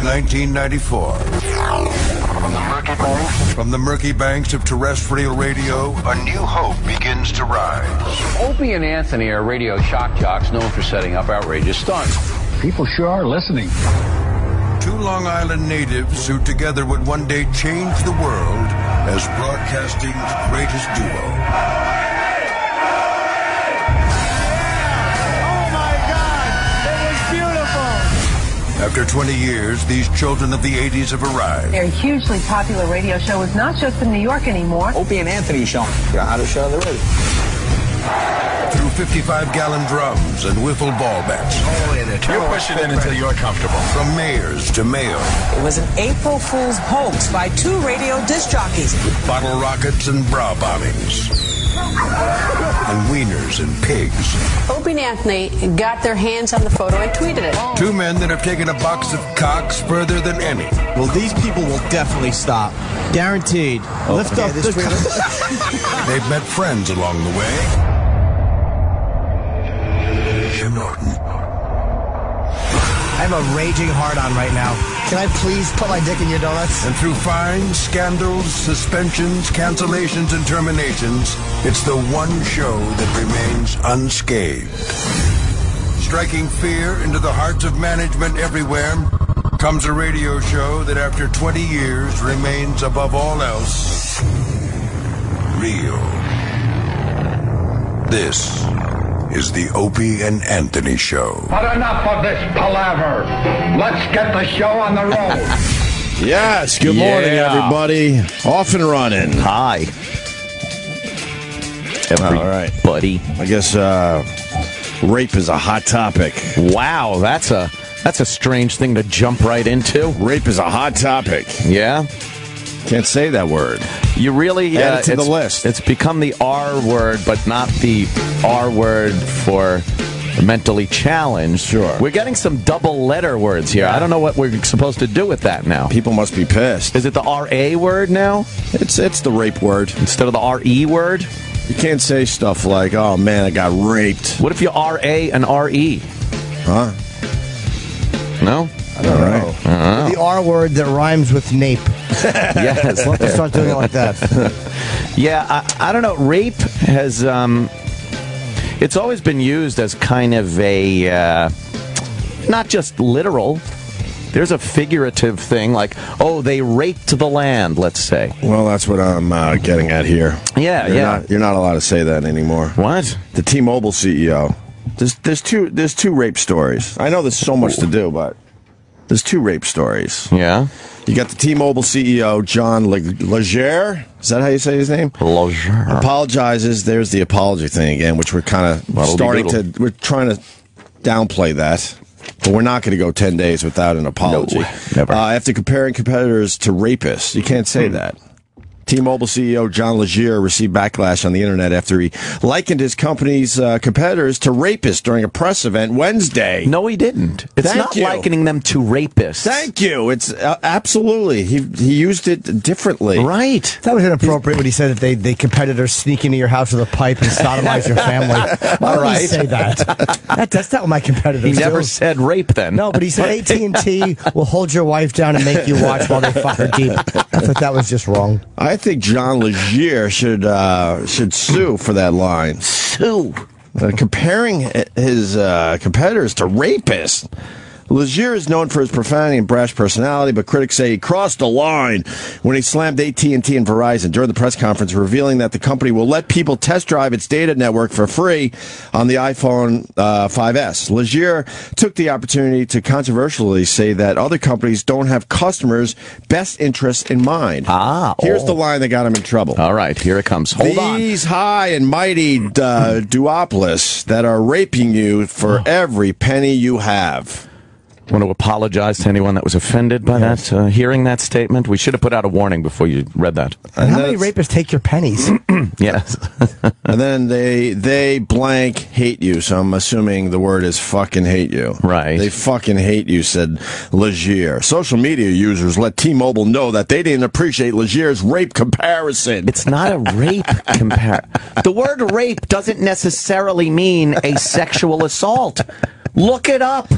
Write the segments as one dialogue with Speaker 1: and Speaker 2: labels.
Speaker 1: 1994. From the murky banks of terrestrial radio, a new hope begins to rise.
Speaker 2: Opie and Anthony are radio shock jocks known for setting up outrageous stunts. People sure are listening.
Speaker 1: Two Long Island natives who together would one day change the world as broadcasting's greatest duo. After 20 years, these children of the 80s have arrived.
Speaker 3: Their hugely popular radio show is not just in New York anymore.
Speaker 4: Opie and Anthony Show. The hottest show on the radio.
Speaker 1: Through 55-gallon drums and wiffle ball bats.
Speaker 5: You push it in until you're comfortable.
Speaker 1: From mayors to mayo.
Speaker 6: It was an April Fool's hoax by two radio disc jockeys.
Speaker 1: Bottle rockets and bra bombings. And wieners and pigs.
Speaker 7: Opie and Anthony got their hands on the photo and tweeted it.
Speaker 1: Two men that have taken a box of cocks further than any.
Speaker 8: Well, these people will definitely stop. Guaranteed. Lift up the...
Speaker 1: They've met friends along the way. Jim Norton.
Speaker 8: I have a raging hard-on right now. Can I please put my dick in your donuts?
Speaker 1: And through fines, scandals, suspensions, cancellations, and terminations, it's the one show that remains unscathed. Striking fear into the hearts of management everywhere comes a radio show that after 20 years remains above all else real. This is the Opie and Anthony Show.
Speaker 2: But enough of this palaver. Let's get the show on the road.
Speaker 9: Yes, good morning, everybody. Off and running.
Speaker 10: Hi.
Speaker 9: All right.
Speaker 10: Buddy.
Speaker 9: I guess rape is a hot topic.
Speaker 10: Wow, that's a strange thing to jump right into.
Speaker 9: Rape is a hot topic.
Speaker 10: Yeah?
Speaker 9: Can't say that word.
Speaker 10: You really...
Speaker 9: add it to the list.
Speaker 10: It's become the R word, but not the R word for mentally challenged.
Speaker 9: Sure.
Speaker 10: We're getting some double letter words here. I don't know what we're supposed to do with that now.
Speaker 9: People must be pissed.
Speaker 10: Is it the R-A word now?
Speaker 9: It's the rape word.
Speaker 10: Instead of the R-E word?
Speaker 9: You can't say stuff like, oh, man, I got raped.
Speaker 10: What if you R-A and R-E?
Speaker 9: Huh?
Speaker 10: No?
Speaker 9: I don't know.
Speaker 8: The R word that rhymes with nape.
Speaker 10: Yes.
Speaker 8: We'll have to start doing it like that.
Speaker 10: Yeah, I don't know. Rape has... it's always been used as kind of a... not just literal. There's a figurative thing like, oh, they raped the land, let's say.
Speaker 9: Well, that's what I'm getting at here.
Speaker 10: Yeah,
Speaker 9: You're not allowed to say that anymore.
Speaker 10: What?
Speaker 9: The T-Mobile CEO. There's two rape stories. I know there's so much to do, but there's two rape stories.
Speaker 10: Yeah?
Speaker 9: You got the T-Mobile CEO, John Legere. Is that how you say his name?
Speaker 10: Legere.
Speaker 9: Apologizes. There's the apology thing again, which we're kind of we're trying to downplay that. But we're not going to go 10 days without an apology.
Speaker 10: No, never.
Speaker 9: After comparing competitors to rapists, you can't say that. T-Mobile CEO John Legere received backlash on the internet after he likened his company's competitors to rapists during a press event Wednesday.
Speaker 10: No, he didn't. It's not likening them to rapists.
Speaker 9: Thank you. It's absolutely. He used it differently.
Speaker 10: Right.
Speaker 8: That was inappropriate when he said that they competitors sneak into your house with a pipe and sodomize your family. Why would he say that? That's not what my competitors do.
Speaker 10: He never said rape then.
Speaker 8: No, but he said AT&T will hold your wife down and make you watch while they fuck her deep. I thought that was just wrong.
Speaker 9: I think John Legere should sue for that line.
Speaker 10: Sue.
Speaker 9: Comparing his competitors to rapists. Legere is known for his profanity and brash personality, but critics say he crossed a line when he slammed AT&T and Verizon during the press conference, revealing that the company will let people test drive its data network for free on the iPhone 5S. Legere took the opportunity to controversially say that other companies don't have customers' best interests in mind. Here's the line that got him in trouble.
Speaker 10: All right, here it comes. Hold on.
Speaker 9: These high and mighty duopolists that are raping you for every penny you have.
Speaker 10: Want to apologize to anyone that was offended by that, hearing that statement? We should have put out a warning before you read that.
Speaker 8: And how many rapists take your pennies?
Speaker 10: Yes.
Speaker 9: And then they blank hate you, so I'm assuming the word is fucking hate you.
Speaker 10: Right.
Speaker 9: They fucking hate you, said Legere. Social media users let T-Mobile know that they didn't appreciate Legere's rape comparison.
Speaker 10: It's not a rape comparison. The word rape doesn't necessarily mean a sexual assault. Look it up.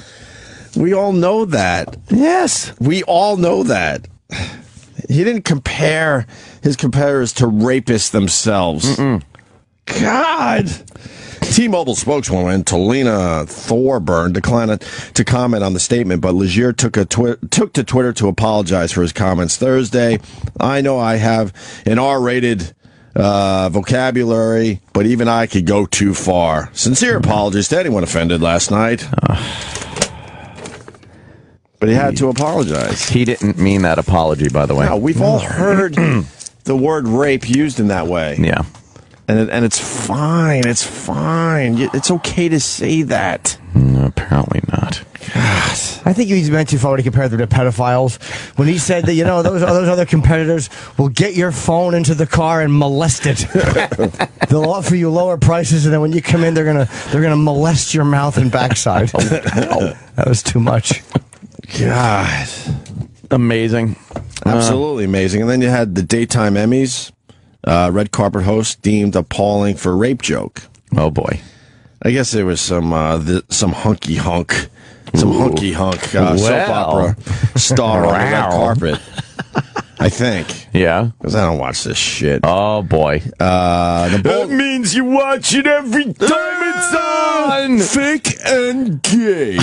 Speaker 9: We all know that.
Speaker 10: Yes.
Speaker 9: We all know that. He didn't compare his competitors to rapists themselves. God. T-Mobile spokeswoman Talina Thorburn declined to comment on the statement, but Legier took to Twitter to apologize for his comments Thursday. I know I have an R-rated vocabulary, but even I could go too far. Sincere apologies to anyone offended last night. But he had to apologize.
Speaker 10: He didn't mean that apology, by the way.
Speaker 9: No, we've all heard the word rape used in that way.
Speaker 10: Yeah.
Speaker 9: And it's fine. It's fine. It's okay to say that.
Speaker 10: No, apparently not.
Speaker 9: God.
Speaker 8: I think he's meant too far to compare them to pedophiles. When he said that, those other competitors will get your phone into the car and molest it. They'll offer you lower prices, and then when you come in, they're gonna molest your mouth and backside. That was too much.
Speaker 9: God.
Speaker 10: Amazing.
Speaker 9: Absolutely amazing. And then you had the daytime Emmys. Red carpet host deemed appalling for rape joke.
Speaker 10: Oh boy!
Speaker 9: I guess there was some hunky hunk soap opera star on the red carpet. I think.
Speaker 10: Yeah,
Speaker 9: because I don't watch this shit.
Speaker 10: Oh boy!
Speaker 9: That means you watch it every time it's on. Fake and gay.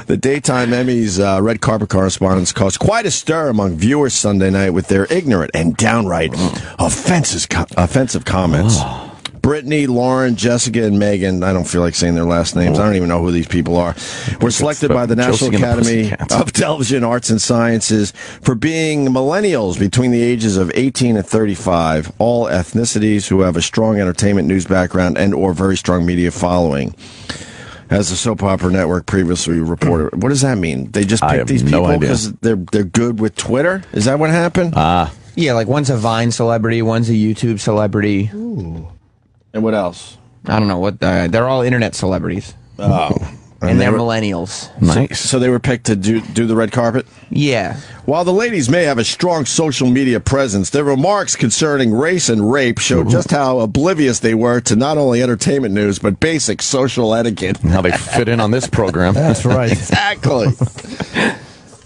Speaker 9: The daytime Emmys red carpet correspondents caused quite a stir among viewers Sunday night with their ignorant and downright offensive comments. Brittany, Lauren, Jessica, and Megan, I don't feel like saying their last names. I don't even know who these people are, were selected by the National Academy of Television Arts and Sciences for being millennials between the ages of 18 and 35, all ethnicities who have a strong entertainment news background and or very strong media following. As the soap opera network previously reported. What does that mean? They just picked these people because they're good with Twitter? Is that what happened?
Speaker 4: Yeah, like one's a Vine celebrity, one's a YouTube celebrity.
Speaker 9: Ooh. And what else?
Speaker 4: I don't know what. They're all internet celebrities.
Speaker 9: Oh.
Speaker 4: And they're millennials.
Speaker 10: Nice.
Speaker 9: So they were picked to do the red carpet?
Speaker 4: Yeah.
Speaker 9: While the ladies may have a strong social media presence, their remarks concerning race and rape show just how oblivious they were to not only entertainment news, but basic social etiquette.
Speaker 10: How they fit in on this program.
Speaker 8: That's right.
Speaker 9: Exactly.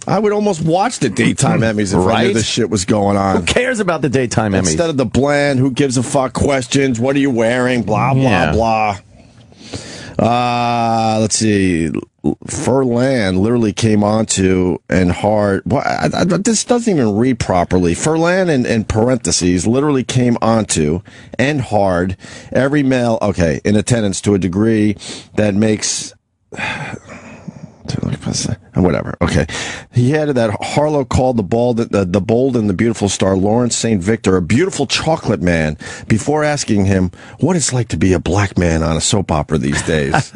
Speaker 9: I would almost watch the daytime Emmys if I knew this shit was going on.
Speaker 10: Who cares about the daytime Emmys?
Speaker 9: Instead of the bland, who gives a fuck questions, what are you wearing, blah, blah, blah. Let's see. Furlan literally came onto and hard. This doesn't even read properly. Furlan in parentheses literally came onto and hard every male. Okay, in attendance to a degree that makes. Whatever. Okay. He added that Harlow called the bold and the beautiful star Lawrence St. Victor a beautiful chocolate man before asking him what it's like to be a black man on a soap opera these days.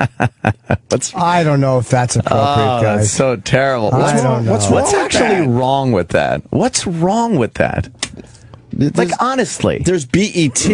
Speaker 8: I don't know if that's appropriate, guys.
Speaker 10: That's so terrible. What's actually wrong with that? What's wrong with that? Like, honestly.
Speaker 9: There's BET.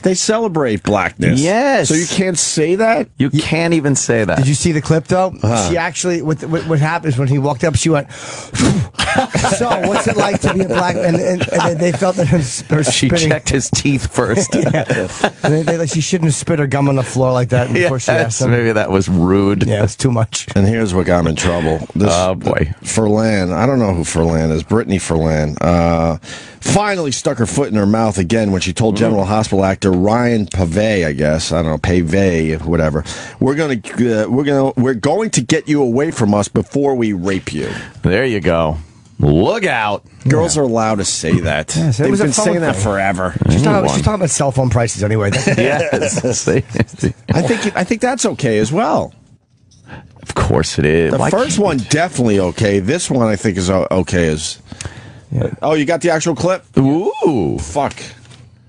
Speaker 9: They celebrate blackness.
Speaker 10: Yes.
Speaker 9: So you can't say that?
Speaker 10: You can't even say that.
Speaker 8: Did you see the clip, though? She actually, what happened is when he walked up, she went, so what's it like to be a black man? And they felt that her
Speaker 10: she
Speaker 8: spitting.
Speaker 10: checked his teeth first.
Speaker 8: And she shouldn't have spit her gum on the floor like that before she asked him.
Speaker 10: Maybe that was rude.
Speaker 8: Yeah, it's too much.
Speaker 9: And here's what got him in trouble.
Speaker 10: Oh, boy.
Speaker 9: Furlan, I don't know who Furlan is. Brittany Furlan. Finally stuck her foot in her mouth again when she told General Hospital actor Ryan Pavey, I guess, I don't know, Pavey, whatever. We're going to get you away from us before we rape you.
Speaker 10: There you go. Look out.
Speaker 9: Girls are allowed to say that.
Speaker 8: Yes,
Speaker 9: They've been saying that forever.
Speaker 8: She's talking about cell phone prices anyway.
Speaker 10: Yes.
Speaker 9: I think that's okay as well.
Speaker 10: Of course it is.
Speaker 9: The first one definitely okay. This one I think is okay as. Yeah. Oh, you got the actual clip?
Speaker 10: Ooh.
Speaker 9: Fuck.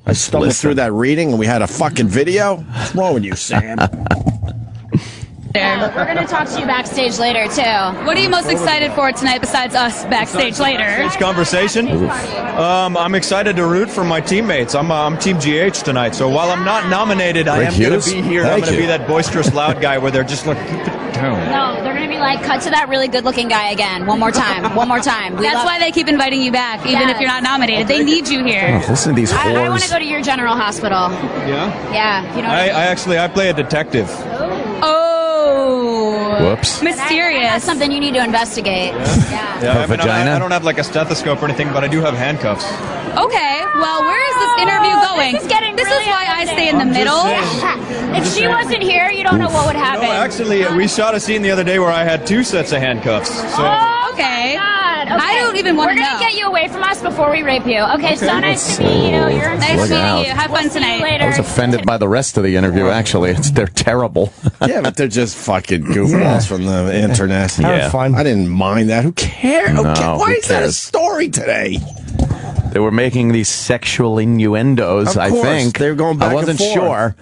Speaker 9: I stumbled through that reading and we had a fucking video? What's wrong with you, Sam?
Speaker 11: We're going to talk to you backstage later, too. What are you most excited for tonight besides us backstage later?
Speaker 12: Backstage conversation? I'm excited to root for my teammates. I'm Team GH tonight, so while I'm not nominated, I am going to be here. I'm going to be that boisterous, loud guy where they're just like, keep it down.
Speaker 11: No, they're going to be like, cut to that really good-looking guy again. One more time. One more time.
Speaker 13: That's why they keep inviting you back, even if you're not nominated. They need you here.
Speaker 10: Oh, listen to these whores.
Speaker 11: I want to go to your general hospital.
Speaker 12: Yeah?
Speaker 11: Yeah. You know
Speaker 12: I play a detective.
Speaker 10: Whoops.
Speaker 11: Mysterious.
Speaker 13: That's something you need to investigate.
Speaker 12: Yeah, I don't have like a stethoscope or anything, but I do have handcuffs.
Speaker 11: Okay, well, where is this interview going?
Speaker 13: This is
Speaker 11: why I stay in the middle.
Speaker 13: If she wasn't here, you don't know what would happen.
Speaker 12: No, actually, we shot a scene the other day where I had 2 sets of handcuffs. So.
Speaker 11: Okay.
Speaker 13: God. Okay.
Speaker 11: I don't even want to know.
Speaker 13: We're going to get you away from us before we rape you. Okay, so nice to meet you. You're
Speaker 11: nice meeting you. Have fun tonight.
Speaker 10: I was offended by the rest of the interview, actually. They're terrible.
Speaker 9: Yeah, but they're just fucking goofballs from the internet.
Speaker 10: Yeah.
Speaker 8: Fun.
Speaker 9: I didn't mind that. Who cares?
Speaker 10: No,
Speaker 9: Why
Speaker 10: who
Speaker 9: is that a
Speaker 10: cares?
Speaker 9: story today?
Speaker 10: They were making these sexual innuendos,
Speaker 9: Of
Speaker 10: I
Speaker 9: course.
Speaker 10: think.
Speaker 9: They were going back
Speaker 10: I wasn't
Speaker 9: and forth.
Speaker 10: sure.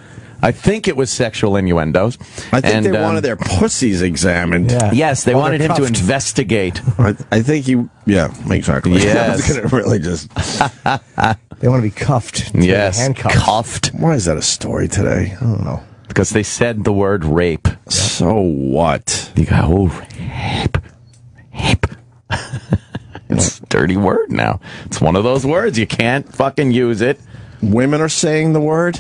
Speaker 10: I think it was sexual innuendos.
Speaker 9: I think they wanted their pussies examined.
Speaker 8: Yeah.
Speaker 10: Yes, they
Speaker 8: Well,
Speaker 10: wanted
Speaker 8: they're
Speaker 10: him to
Speaker 8: cuffed.
Speaker 10: investigate.
Speaker 9: I think he... Yeah, exactly.
Speaker 10: Yes.
Speaker 9: I was going to really just...
Speaker 8: They want to be cuffed.
Speaker 10: Yes,
Speaker 8: handcuffed.
Speaker 10: cuffed.
Speaker 9: Why is that a story today? I don't know.
Speaker 10: Because they said the word rape.
Speaker 9: So what?
Speaker 10: You go, oh, rape. Rape. It's a dirty word now. It's one of those words. You can't fucking use it.
Speaker 9: Women are saying the word?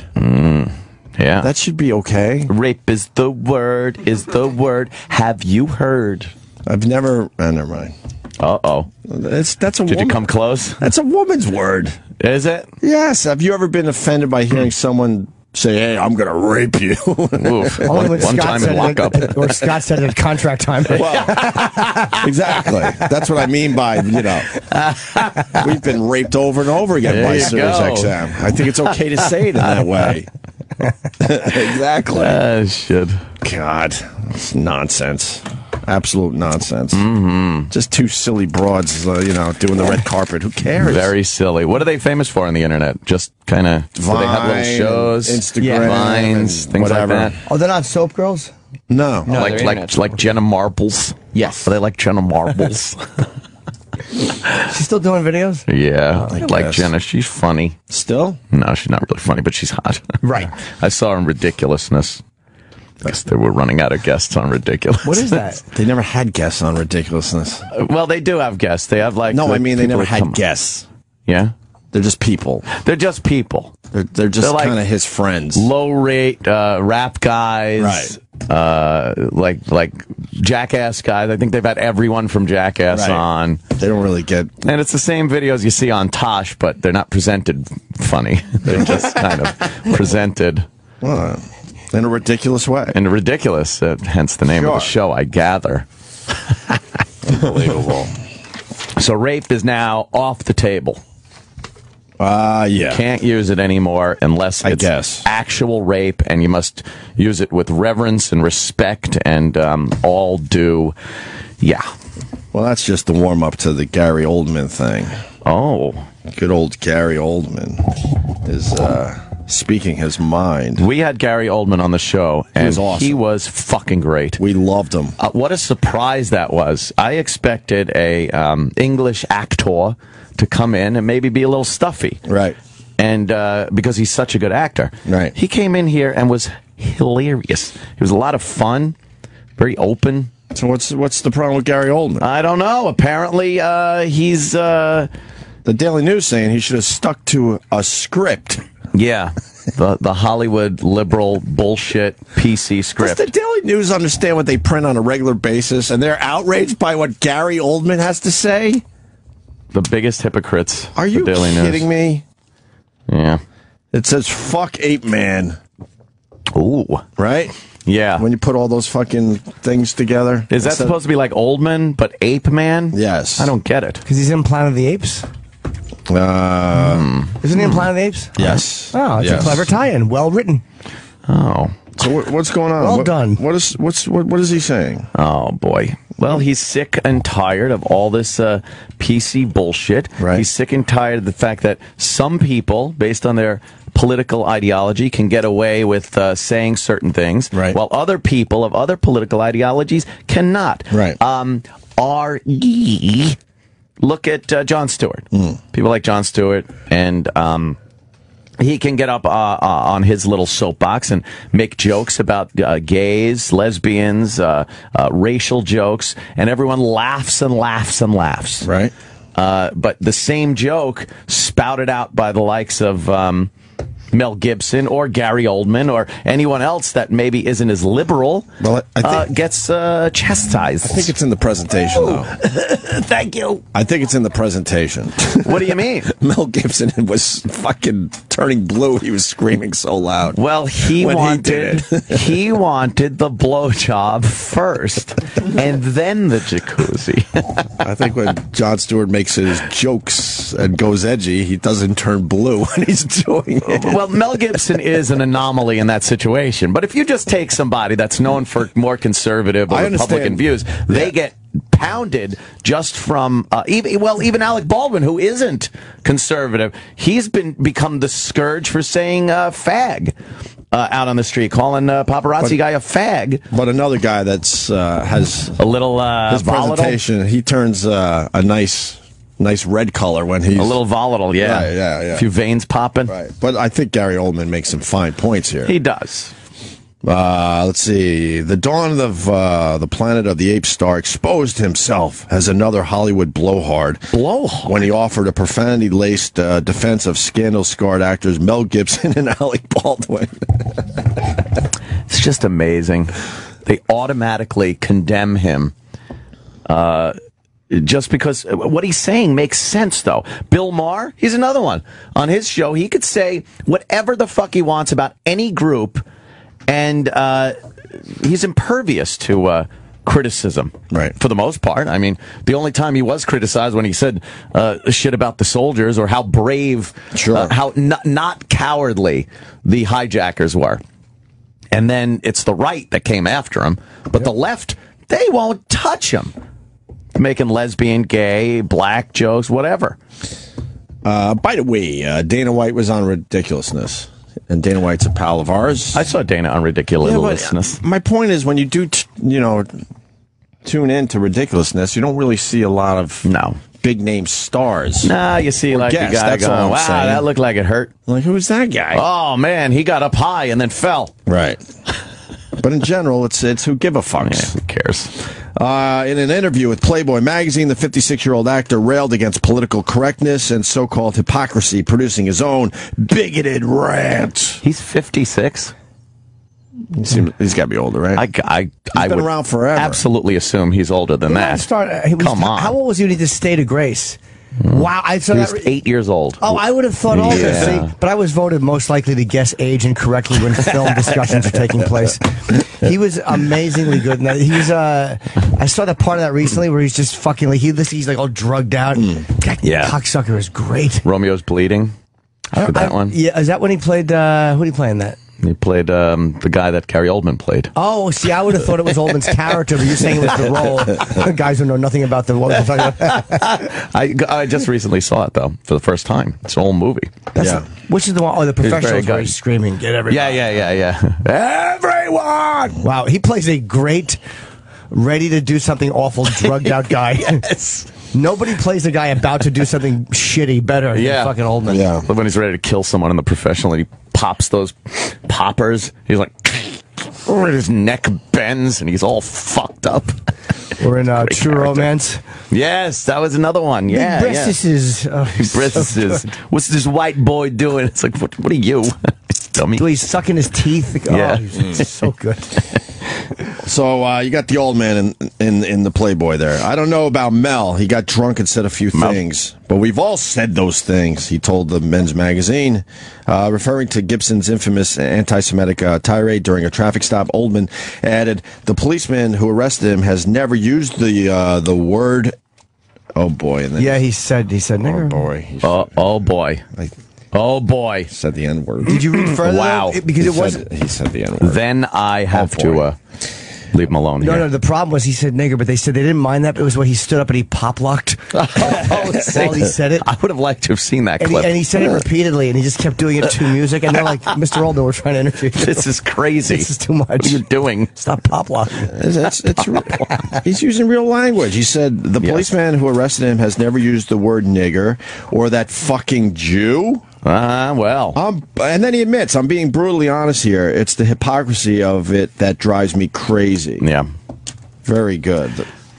Speaker 10: Yeah.
Speaker 9: That should be okay.
Speaker 10: Rape is the word, Have you heard?
Speaker 9: I've never... never mind.
Speaker 10: Uh-oh.
Speaker 9: That's a
Speaker 10: Did
Speaker 9: woman.
Speaker 10: you come close?
Speaker 9: That's a woman's word.
Speaker 10: Is it?
Speaker 9: Yes. Have you ever been offended by hearing someone say, hey, I'm going to rape you?
Speaker 10: Oof.
Speaker 8: Only when
Speaker 10: One
Speaker 8: Scott
Speaker 10: time
Speaker 8: said
Speaker 10: in lockup.
Speaker 8: it, or Scott said it at contract time.
Speaker 9: Well, exactly. That's what I mean by, we've been raped over and over again
Speaker 10: There
Speaker 9: by
Speaker 10: you
Speaker 9: Sirius
Speaker 10: go.
Speaker 9: XM. I think it's okay to say it in that way. Exactly.
Speaker 10: Shit.
Speaker 9: God, it's nonsense. Absolute nonsense.
Speaker 10: Mm-hmm.
Speaker 9: Just 2 silly broads, doing the red carpet. Who cares?
Speaker 10: Very silly. What are they famous for on the internet? Just kind of... Do they have little
Speaker 9: Vine,
Speaker 10: shows?
Speaker 9: Instagram,
Speaker 10: Vines,
Speaker 9: and
Speaker 10: things
Speaker 9: whatever.
Speaker 10: like that?
Speaker 8: Oh, they're not soap girls?
Speaker 9: No.
Speaker 4: No, they're internet
Speaker 10: like Jenna Marbles?
Speaker 4: Yes.
Speaker 10: Are they like Jenna Marbles?
Speaker 8: She's still doing videos?
Speaker 10: Yeah.
Speaker 9: I
Speaker 10: Like
Speaker 9: guess.
Speaker 10: Jenna. She's funny.
Speaker 9: Still?
Speaker 10: No, she's not really funny, but she's hot.
Speaker 8: Right.
Speaker 10: I saw her in Ridiculousness. I guess they were running out of guests on Ridiculous.
Speaker 8: What is that?
Speaker 9: They never had guests on Ridiculousness.
Speaker 10: Well, they do have guests. They have like...
Speaker 9: No,
Speaker 10: the
Speaker 9: I mean they
Speaker 10: people
Speaker 9: never
Speaker 10: that
Speaker 9: had
Speaker 10: come-
Speaker 9: guests.
Speaker 10: Yeah?
Speaker 9: They're just people.
Speaker 10: They're just people.
Speaker 9: They're just
Speaker 10: They're like
Speaker 9: kind of his friends.
Speaker 10: Low rate rap guys.
Speaker 9: Right.
Speaker 10: Like Jackass guys. I think they've had everyone from Jackass
Speaker 9: Right.
Speaker 10: on.
Speaker 9: They don't really get...
Speaker 10: And it's the same videos you see on Tosh, but they're not presented funny. They're just kind of presented
Speaker 9: in a ridiculous way.
Speaker 10: in a ridiculous, hence the name of the show, I gather.
Speaker 9: Unbelievable.
Speaker 10: So rape is now off the table.
Speaker 9: Yeah.
Speaker 10: Can't use it anymore unless it's actual rape, and you must use it with reverence and respect and all due. Yeah.
Speaker 9: Well, that's just the warm-up to the Gary Oldman thing.
Speaker 10: Oh.
Speaker 9: Good old Gary Oldman is speaking his mind.
Speaker 10: We had Gary Oldman on the show, and
Speaker 9: He was awesome.
Speaker 10: he was fucking great.
Speaker 9: We loved him.
Speaker 10: What a surprise that was. I expected a English actor to come in and maybe be a little stuffy.
Speaker 9: Right.
Speaker 10: And because he's such a good actor.
Speaker 9: Right.
Speaker 10: He came in here and was hilarious. It was a lot of fun, very open.
Speaker 9: So what's the problem with Gary Oldman?
Speaker 10: I don't know. Apparently, he's...
Speaker 9: the Daily News saying he should have stuck to a script.
Speaker 10: Yeah. The Hollywood liberal bullshit PC script.
Speaker 9: Does the Daily News understand what they print on a regular basis, and they're outraged by what Gary Oldman has to say?
Speaker 10: The biggest hypocrites.
Speaker 9: Are you
Speaker 10: the Daily
Speaker 9: kidding me?
Speaker 10: Yeah.
Speaker 9: It says, fuck Ape Man.
Speaker 10: Ooh.
Speaker 9: Right?
Speaker 10: Yeah.
Speaker 9: When you put all those fucking things together.
Speaker 10: Is that supposed to be like Oldman, but Ape Man?
Speaker 9: Yes.
Speaker 10: I don't get it.
Speaker 8: Because he's in Planet of the Apes? Isn't he in Planet of the Apes?
Speaker 9: Yes.
Speaker 8: Oh, it's a clever tie-in. Well written.
Speaker 10: Oh.
Speaker 9: So what's going on?
Speaker 8: Well done.
Speaker 9: What is he saying?
Speaker 10: Oh, boy. Well, he's sick and tired of all this PC bullshit.
Speaker 9: Right.
Speaker 10: He's sick and tired of the fact that some people, based on their political ideology, can get away with saying certain things,
Speaker 9: Right.
Speaker 10: while other people of other political ideologies cannot.
Speaker 9: Right.
Speaker 10: Look at Jon Stewart. People like Jon Stewart, and he can get up on his little soapbox and make jokes about gays, lesbians, racial jokes, and everyone laughs and laughs and laughs.
Speaker 9: Right.
Speaker 10: But the same joke spouted out by the likes of Mel Gibson or Gary Oldman or anyone else that maybe isn't as liberal gets chastised.
Speaker 9: I think it's in the presentation, though.
Speaker 10: Thank you.
Speaker 9: I think it's in the presentation.
Speaker 10: What do you mean?
Speaker 9: Mel Gibson was fucking turning blue. He was screaming so loud.
Speaker 10: Well, he wanted the blowjob first, and then the jacuzzi.
Speaker 9: I think when Jon Stewart makes his jokes and goes edgy, he doesn't turn blue when he's doing it.
Speaker 10: Well, Mel Gibson is an anomaly in that situation. But if you just take somebody that's known for more conservative or Republican views, they get pounded just from even Alec Baldwin, who isn't conservative. He's become the scourge for saying fag out on the street, calling paparazzi guy a fag.
Speaker 9: But another guy that's has
Speaker 10: a little
Speaker 9: his
Speaker 10: volatile
Speaker 9: presentation, he turns a nice red color when he's
Speaker 10: a little volatile. Yeah,
Speaker 9: right, yeah.
Speaker 10: A few veins popping.
Speaker 9: Right, but I think Gary Oldman makes some fine points here.
Speaker 10: He does.
Speaker 9: Let's see. The Dawn of the Planet of the Apes star exposed himself as another Hollywood blowhard. When he offered a profanity-laced defense of scandal-scarred actors Mel Gibson and Alec Baldwin.
Speaker 10: It's just amazing. They automatically condemn him. Just because what he's saying makes sense, though. Bill Maher, he's another one. On his show, he could say whatever the fuck he wants about any group, and he's impervious to criticism,
Speaker 9: right?
Speaker 10: For the most part. I mean, the only time he was criticized when he said shit about the soldiers or how brave, how not cowardly the hijackers were. And then it's the right that came after him, but the left, they won't touch him. Making lesbian, gay, black jokes, whatever.
Speaker 9: By the way, Dana White was on Ridiculousness. And Dana White's a pal of ours.
Speaker 10: I saw Dana on Ridiculousness.
Speaker 9: Yeah, my point is, when you do, tune in to Ridiculousness, you don't really see a lot of big name stars.
Speaker 10: Nah, you see like
Speaker 9: guests,
Speaker 10: the guy
Speaker 9: that's all
Speaker 10: going,
Speaker 9: I'm
Speaker 10: wow,
Speaker 9: saying.
Speaker 10: that looked like it hurt.
Speaker 9: Like, who's that guy?
Speaker 10: Oh, man, he got up high and then fell.
Speaker 9: Right. But in general, it's who give a fucks.
Speaker 10: Yeah, who cares?
Speaker 9: In an interview with Playboy magazine, the 56-year-old actor railed against political correctness and so-called hypocrisy, producing his own bigoted rant.
Speaker 10: He's 56?
Speaker 9: He's got to be older, right?
Speaker 10: He's
Speaker 9: been around forever.
Speaker 10: Absolutely assume he's older than that. Come on.
Speaker 8: How old was he when he did State of Grace? Wow, I saw
Speaker 10: he was 8 years old.
Speaker 8: Oh, I would have thought older.
Speaker 10: Yeah.
Speaker 8: See, but I was voted most likely to guess age incorrectly when film discussions are taking place. He was amazingly good. He was. I saw that part of that recently where he's just fucking like he's like all drugged out. That cocksucker is great.
Speaker 10: Romeo's Bleeding. For that one.
Speaker 8: Yeah, is that when he played? Who did he play in that?
Speaker 10: He played the guy that Gary Oldman played.
Speaker 8: Oh, see, I would have thought it was Oldman's character, but you're saying it was the role. Guys who know nothing about what we're talking about.
Speaker 10: I just recently saw it, though, for the first time. It's an old movie.
Speaker 8: Which is the one? Oh, the professionals where he's screaming, get everybody.
Speaker 10: Yeah. Everyone!
Speaker 8: Wow, he plays a great, ready to do something awful, drugged out guy.
Speaker 10: Yes.
Speaker 8: Nobody plays a guy about to do something shitty better than fucking Oldman.
Speaker 9: Yeah.
Speaker 10: When he's ready to kill someone in the professional, and he pops those poppers. He's like, his neck bends, and he's all fucked up.
Speaker 8: We're in True Romance.
Speaker 10: Yes, that was another one. Yeah, What's this white boy doing? It's like, what are you, dummy?
Speaker 8: He's sucking his teeth.
Speaker 10: Yeah.
Speaker 8: He's so good.
Speaker 9: So you got the old man in the Playboy there. I don't know about Mel. He got drunk and said a few things, but we've all said those things. He told the Men's Magazine, referring to Gibson's infamous anti-Semitic tirade during a traffic stop. Oldman added, "The policeman who arrested him has never used the word." Oh boy! And then
Speaker 8: he said nigger.
Speaker 9: Oh boy!
Speaker 10: Oh boy! Oh boy!
Speaker 9: Said the N-word.
Speaker 8: Did you read further?
Speaker 10: Wow!
Speaker 8: Because
Speaker 9: he said the N-word.
Speaker 10: Then I have to leave him alone.
Speaker 8: No, the problem was he said nigger, but they said they didn't mind that. But it was when he stood up and he pop-locked while he said it.
Speaker 10: I would have liked to have seen that clip.
Speaker 8: And he said it repeatedly, and he just kept doing it to music. And they're like, Mr. Oldman, we're trying to interview you.
Speaker 10: This is crazy.
Speaker 8: This is too much.
Speaker 10: What are you doing?
Speaker 8: Stop pop-locking.
Speaker 9: He's using real language. He said, the policeman who arrested him has never used the word nigger or that fucking Jew.
Speaker 10: Well.
Speaker 9: And then he admits, I'm being brutally honest here. It's the hypocrisy of it that drives me crazy.
Speaker 10: Yeah.
Speaker 9: Very good.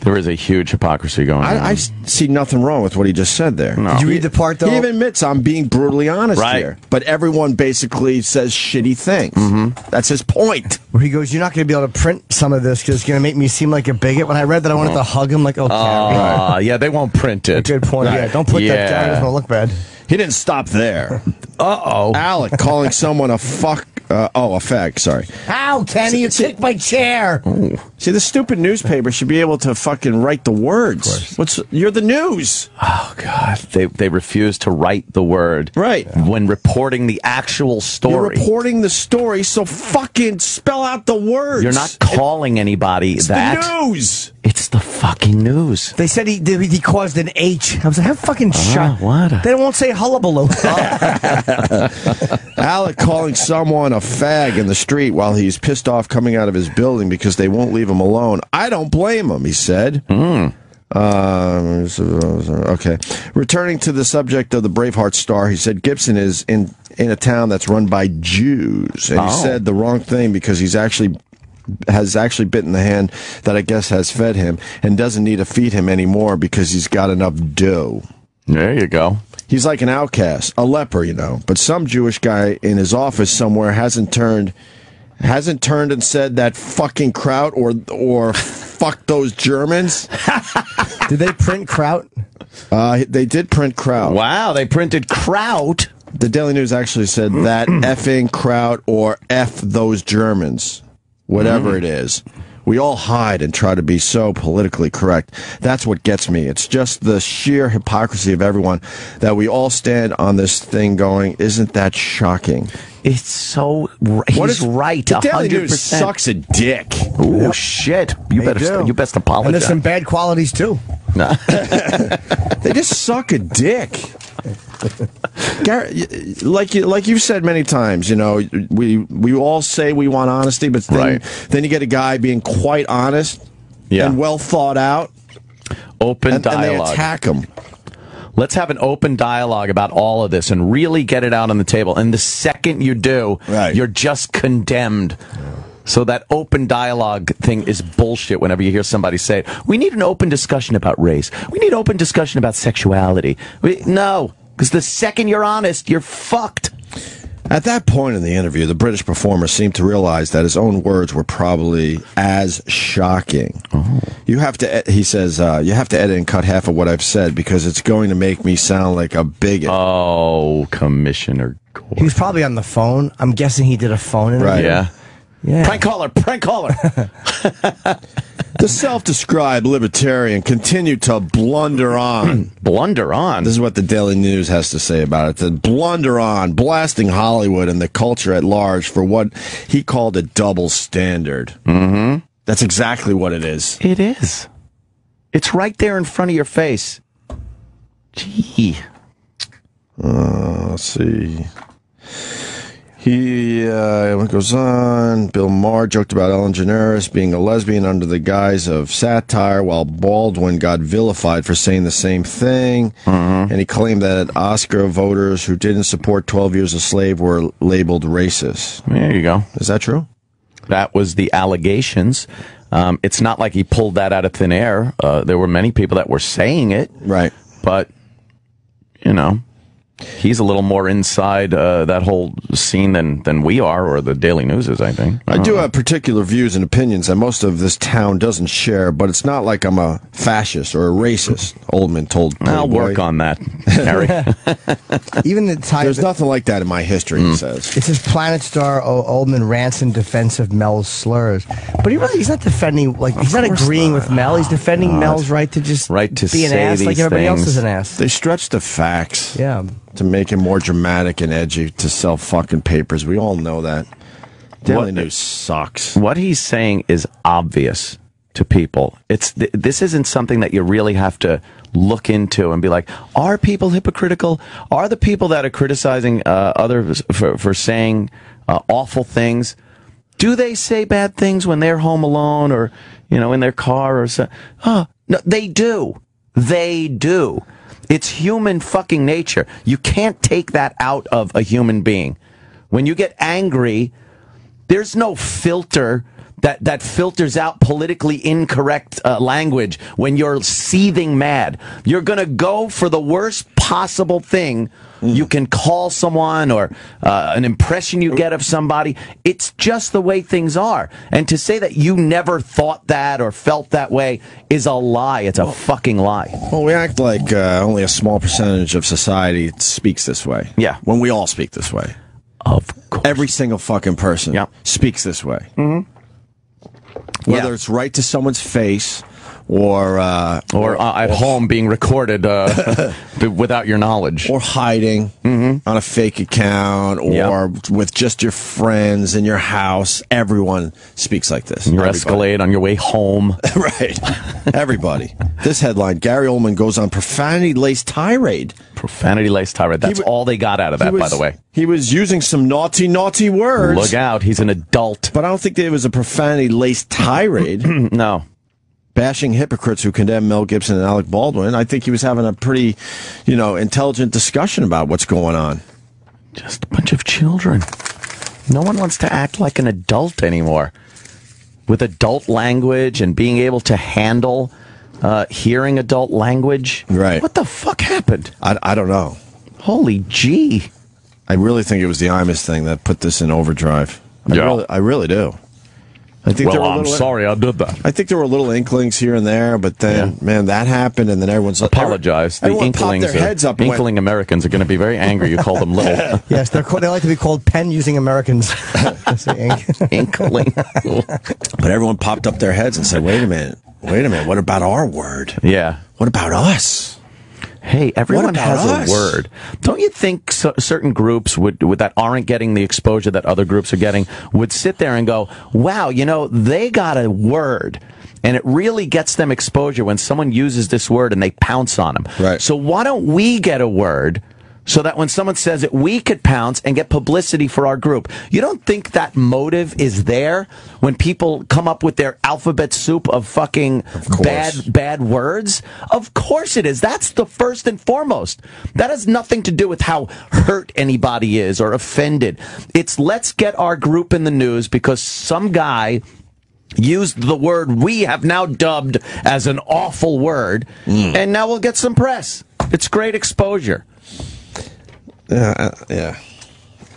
Speaker 10: There is a huge hypocrisy going on.
Speaker 9: I see nothing wrong with what he just said there.
Speaker 8: No. Did you read the part, though?
Speaker 9: He even admits I'm being brutally honest here. But everyone basically says shitty things. That's his point.
Speaker 8: Where he goes, you're not going to be able to print some of this because it's going to make me seem like a bigot. When I read that, I wanted to hug him like,
Speaker 10: yeah, they won't print it.
Speaker 8: Good point. Right. Yeah, don't put that down. It doesn't look bad.
Speaker 9: He didn't stop there. Alec calling someone a fag, sorry.
Speaker 8: How, Kenny? You kicked my chair.
Speaker 9: Ooh. See, the stupid newspaper should be able to fucking write the words. You're the news.
Speaker 10: Oh, God. They refuse to write the word.
Speaker 9: Right.
Speaker 10: When reporting the actual story.
Speaker 9: You're reporting the story, so fucking spell out the words.
Speaker 10: You're not calling anybody that.
Speaker 9: It's the news.
Speaker 10: It's the fucking news.
Speaker 8: They said he caused an H. I was like, how fucking shut.
Speaker 10: What?
Speaker 8: They won't say hullabaloo.
Speaker 9: Alec calling someone a fag in the street while he's pissed off coming out of his building because they won't leave him alone. I don't blame him, he said. Okay. Returning to the subject of the Braveheart star, he said Gibson is in a town that's run by Jews. And he said the wrong thing because has actually bitten the hand that I guess has fed him and doesn't need to feed him anymore because he's got enough dough.
Speaker 10: There you go.
Speaker 9: He's like an outcast, a leper, but some Jewish guy in his office somewhere hasn't turned and said that fucking kraut or fuck those Germans.
Speaker 8: Did they print kraut?
Speaker 9: They did print kraut.
Speaker 10: Wow, they printed kraut.
Speaker 9: The Daily News actually said that effing kraut or F those Germans. Whatever it is. We all hide and try to be so politically correct. That's what gets me. It's just the sheer hypocrisy of everyone that we all stand on this thing going, isn't that shocking?
Speaker 10: It's so... He's right, 100%.
Speaker 9: The Daily News sucks a dick.
Speaker 10: Oh, shit. You best apologize.
Speaker 8: And there's some bad qualities, too.
Speaker 10: No.
Speaker 9: They just suck a dick. Like you've said many times, we all say we want honesty, but then you get a guy being quite honest and well thought out.
Speaker 10: Open dialogue.
Speaker 9: And they attack him.
Speaker 10: Let's have an open dialogue about all of this and really get it out on the table. And the second you do, you're just condemned. So that open dialogue thing is bullshit whenever you hear somebody say it. We need an open discussion about race. We need open discussion about sexuality. No, because the second you're honest, you're fucked.
Speaker 9: At that point in the interview, the British performer seemed to realize that his own words were probably as shocking. You have to, he says, you have to edit and cut half of what I've said because it's going to make me sound like a bigot.
Speaker 10: Oh, Commissioner Gordon.
Speaker 8: He was probably on the phone. I'm guessing he did a phone interview.
Speaker 9: Right.
Speaker 10: Yeah. Prank caller.
Speaker 9: The self-described libertarian continued to blunder on.
Speaker 10: Blunder on?
Speaker 9: This is what the Daily News has to say about it. To blunder on, blasting Hollywood and the culture at large for what he called a double standard. That's exactly what it is.
Speaker 10: It is. It's right there in front of your face. Gee.
Speaker 9: Let's see. He goes on. Bill Maher joked about Ellen DeGeneres being a lesbian under the guise of satire, while Baldwin got vilified for saying the same thing. And he claimed that Oscar voters who didn't support 12 Years a Slave were labeled racist.
Speaker 10: There you go.
Speaker 9: Is that true?
Speaker 10: That was the allegations. It's not like he pulled that out of thin air. There were many people that were saying it.
Speaker 9: Right.
Speaker 10: But, he's a little more inside that whole scene than we are, or the Daily News is, I think.
Speaker 9: I do have particular views and opinions that most of this town doesn't share, but it's not like I'm a fascist or a racist, Oldman told Playboy.
Speaker 10: I'll work on that, Harry.
Speaker 8: Even the time
Speaker 9: There's nothing like that in my history, he says.
Speaker 8: It says Planet Star Oldman rants in defense of Mel's slurs. But he's not defending, he's not agreeing with Mel. He's defending Mel's right to just be an ass like everybody else is an ass.
Speaker 9: They stretch the facts.
Speaker 8: Yeah.
Speaker 9: To make him more dramatic and edgy to sell fucking papers. We all know that. Daily News sucks.
Speaker 10: What he's saying is obvious to people. This isn't something that you really have to look into and be like, are people hypocritical? Are the people that are criticizing others for saying awful things, do they say bad things when they're home alone or, in their car or so? No, they do. They do. It's human fucking nature. You can't take that out of a human being. When you get angry, There's no filter that filters out politically incorrect language when you're seething mad. You're going to go for the worst possible thing you can call someone or an impression you get of somebody. It's just the way things are. And to say that you never thought that or felt that way is a lie. It's a fucking lie.
Speaker 9: Well, we act like only a small percentage of society speaks this way.
Speaker 10: Yeah.
Speaker 9: When we all speak this way.
Speaker 10: Of course.
Speaker 9: Every single fucking person speaks this way.
Speaker 10: Mm-hmm.
Speaker 9: Whether it's right to someone's face or at
Speaker 10: home being recorded without your knowledge,
Speaker 9: or hiding on a fake account, or with just your friends in your house. Everyone speaks like this.
Speaker 10: Your Escalade on your way home.
Speaker 9: Right. Everybody. This headline, Gary Oldman goes on profanity-laced tirade.
Speaker 10: Profanity-laced tirade. That's all they got out of that, by the way.
Speaker 9: He was using some naughty, naughty words.
Speaker 10: Look out. He's an adult.
Speaker 9: But I don't think that it was a profanity-laced tirade.
Speaker 10: No.
Speaker 9: Bashing hypocrites who condemn Mel Gibson and Alec Baldwin. I think he was having a pretty, intelligent discussion about what's going on.
Speaker 10: Just a bunch of children. No one wants to act like an adult anymore. With adult language and being able to handle hearing adult language.
Speaker 9: Right.
Speaker 10: What the fuck happened?
Speaker 9: I don't know.
Speaker 10: Holy gee.
Speaker 9: I really think it was the Imus thing that put this in overdrive. I really do. I think
Speaker 10: I'm sorry I did that.
Speaker 9: I think there were little inklings here and there, but then, man, that happened, and then everyone's
Speaker 10: apologize. The inklings,
Speaker 9: their heads up
Speaker 10: inkling Americans are going to be very angry. You call them little.
Speaker 8: Yes, they like to be called pen-using Americans.
Speaker 10: Inkling.
Speaker 9: But everyone popped up their heads and said, "Wait a minute, what about our word?
Speaker 10: Yeah,
Speaker 9: what about us?"
Speaker 10: Hey, everyone has a word. Don't you think certain groups that aren't getting the exposure that other groups are getting would sit there and go, wow, they got a word. And it really gets them exposure when someone uses this word and they pounce on them.
Speaker 9: Right.
Speaker 10: So why don't we get a word so that when someone says it, we could pounce and get publicity for our group? You don't think that motive is there when people come up with their alphabet soup of fucking bad words? Of course it is. That's the first and foremost. That has nothing to do with how hurt anybody is or offended. It's let's get our group in the news because some guy used the word we have now dubbed as an awful word, and now we'll get some press. It's great exposure.
Speaker 9: Yeah.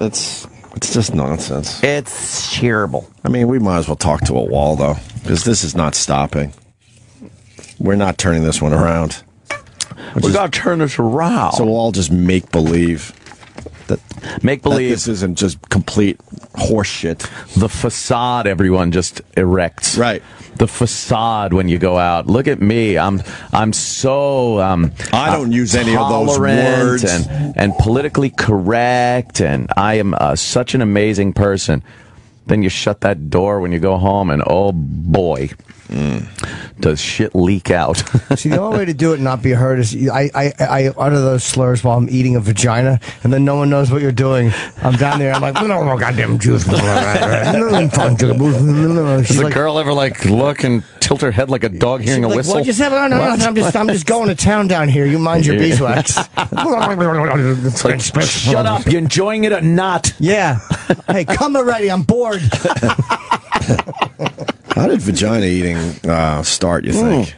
Speaker 9: It's just nonsense.
Speaker 10: It's terrible.
Speaker 9: I mean, we might as well talk to a wall, though, because this is not stopping. We're not turning this one around.
Speaker 10: We got to turn this around.
Speaker 9: So we'll all just make believe that this isn't just complete horseshit.
Speaker 10: The facade everyone just erects.
Speaker 9: Right.
Speaker 10: The facade when you go out. Look at me. I'm so
Speaker 9: I don't use any of those words
Speaker 10: and politically correct, and I am such an amazing person. Then you shut that door when you go home, and oh boy, does shit leak out.
Speaker 8: See, the only way to do it and not be heard is I utter those slurs while I'm eating a vagina, and then no one knows what you're doing. I'm down there, I'm like, no, goddamn juice. Does
Speaker 10: the girl ever look and tilt her head like a dog hearing a whistle?
Speaker 8: What you said? No, nothing. I'm just going to town down here. You mind your beeswax.
Speaker 10: Shut up. You enjoying it or not?
Speaker 8: Yeah. Hey, come already. I'm bored.
Speaker 9: How did vagina eating start, you think?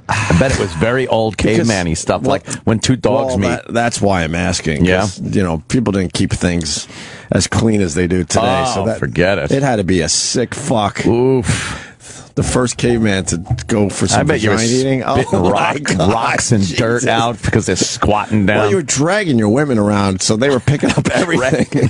Speaker 10: I bet it was very old caveman-y stuff, like when two dogs meet.
Speaker 9: That's why I'm asking.
Speaker 10: Yeah.
Speaker 9: People didn't keep things as clean as they do today.
Speaker 10: Oh, forget it.
Speaker 9: It had to be a sick fuck.
Speaker 10: Oof.
Speaker 9: The first caveman to go for some vagina eating.
Speaker 10: Rocks and dirt out because they're squatting down.
Speaker 9: Well, you were dragging your women around, so they were picking up everything.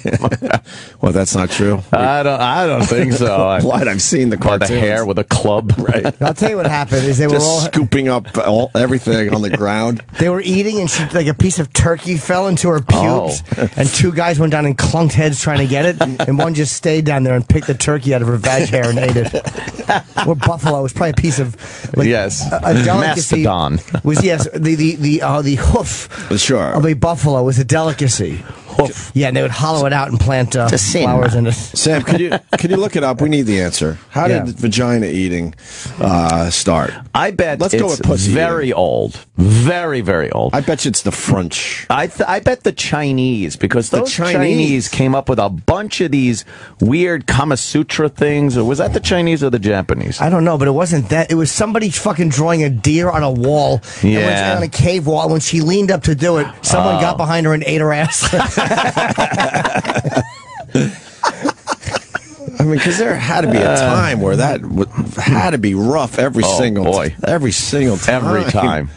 Speaker 9: Well, that's not true.
Speaker 10: I don't think so.
Speaker 9: What? I've seen the cartoons.
Speaker 10: The hair with a club.
Speaker 9: Right.
Speaker 8: I'll tell you what happened is they were all
Speaker 9: scooping up everything on the ground.
Speaker 8: They were eating, and a piece of turkey fell into her pubes, and two guys went down and clunked heads trying to get it, and one just stayed down there and picked the turkey out of her vag hair and ate it. Or buffalo. It was probably a piece of a delicacy.
Speaker 10: Mastodon.
Speaker 8: The hoof
Speaker 9: sure.
Speaker 8: of a buffalo was a delicacy. Yeah, and they would hollow it out and plant flowers in it.
Speaker 9: Sam, could you look it up? We need the answer. How did vagina eating start?
Speaker 10: I bet
Speaker 9: Let's
Speaker 10: it's
Speaker 9: go with pussy
Speaker 10: very
Speaker 9: eating.
Speaker 10: old. Very, very old.
Speaker 9: I bet you it's the French.
Speaker 10: I bet the Chinese, because those Chinese came up with a bunch of these weird Kama Sutra things. Or was that the Chinese or the Japanese?
Speaker 8: I don't know, but it wasn't that. It was somebody fucking drawing a deer on a wall.
Speaker 10: Yeah.
Speaker 8: And on a cave wall. When she leaned up to do it, someone got behind her and ate her ass.
Speaker 9: I mean, because there had to be a time where that had to be rough every single time.
Speaker 10: Every time.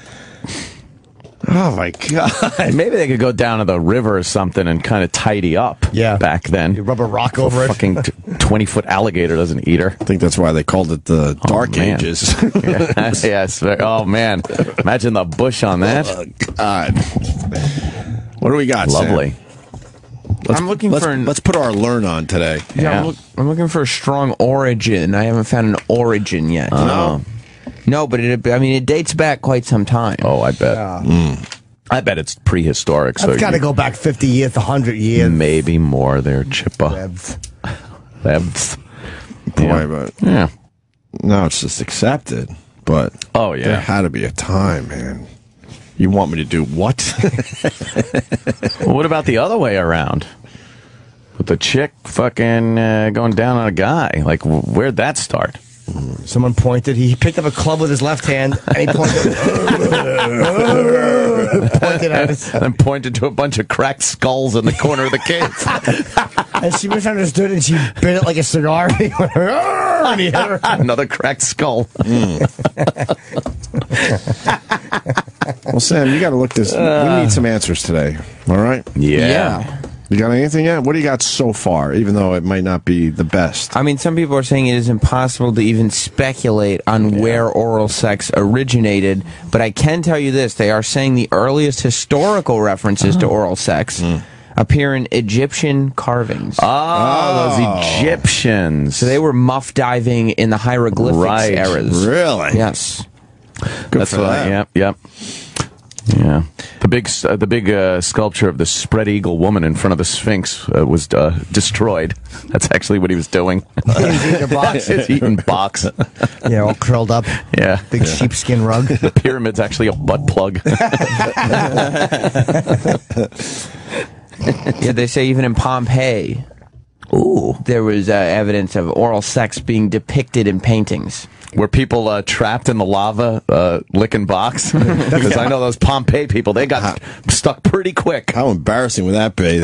Speaker 9: Oh, my God.
Speaker 10: Maybe they could go down to the river or something and kind of tidy up back then.
Speaker 8: You rub a rock over it.
Speaker 10: Fucking 20-foot alligator doesn't eat her.
Speaker 9: I think that's why they called it the Dark Ages.
Speaker 10: Yes. Oh, man. Imagine the bush on that.
Speaker 9: Oh, God. What do we got,
Speaker 10: Lovely.
Speaker 9: Sam?
Speaker 4: Let's
Speaker 9: put our learn on today.
Speaker 4: Yeah, I'm looking for a strong origin. I haven't found an origin yet. No, but it dates back quite some time.
Speaker 10: Oh, I bet. I bet it's prehistoric.
Speaker 8: It's got to go back 50 years, 100 years.
Speaker 10: Maybe more there, Chippa. Lebs.
Speaker 9: Boy, but now it's just accepted. But there had to be a time, man. You want me to do what?
Speaker 10: Well, what about the other way around? With the chick fucking going down on a guy. Like, where'd that start?
Speaker 8: Someone pointed. He picked up a club with his left hand, and he pointed at us.
Speaker 10: And then pointed to a bunch of cracked skulls in the corner of the cave.
Speaker 8: And she misunderstood, and she bit it like a cigar. And he went, and he hit her.
Speaker 10: Another cracked skull.
Speaker 9: Well, Sam, you got to look this. We need some answers today. All right?
Speaker 10: Yeah.
Speaker 9: You got anything yet? What do you got so far, even though it might not be the best?
Speaker 4: I mean, some people are saying it is impossible to even speculate on where oral sex originated, but I can tell you this. They are saying the earliest historical references to oral sex appear in Egyptian carvings.
Speaker 10: Oh, those Egyptians.
Speaker 4: So they were muff diving in the hieroglyphics eras.
Speaker 9: Really?
Speaker 4: Yes.
Speaker 10: That's right. Yep. Yeah, the big sculpture of the spread eagle woman in front of the Sphinx was destroyed. That's actually what he was doing.
Speaker 8: He's eating a box.
Speaker 10: He's eating box.
Speaker 8: Yeah, all curled up.
Speaker 10: Yeah,
Speaker 8: big sheepskin rug.
Speaker 10: The pyramid's actually a butt plug.
Speaker 4: Yeah, they say even in Pompeii, there was evidence of oral sex being depicted in paintings.
Speaker 10: Were people trapped in the lava licking box? Because I know those Pompeii people, they got stuck pretty quick.
Speaker 9: How embarrassing would that be?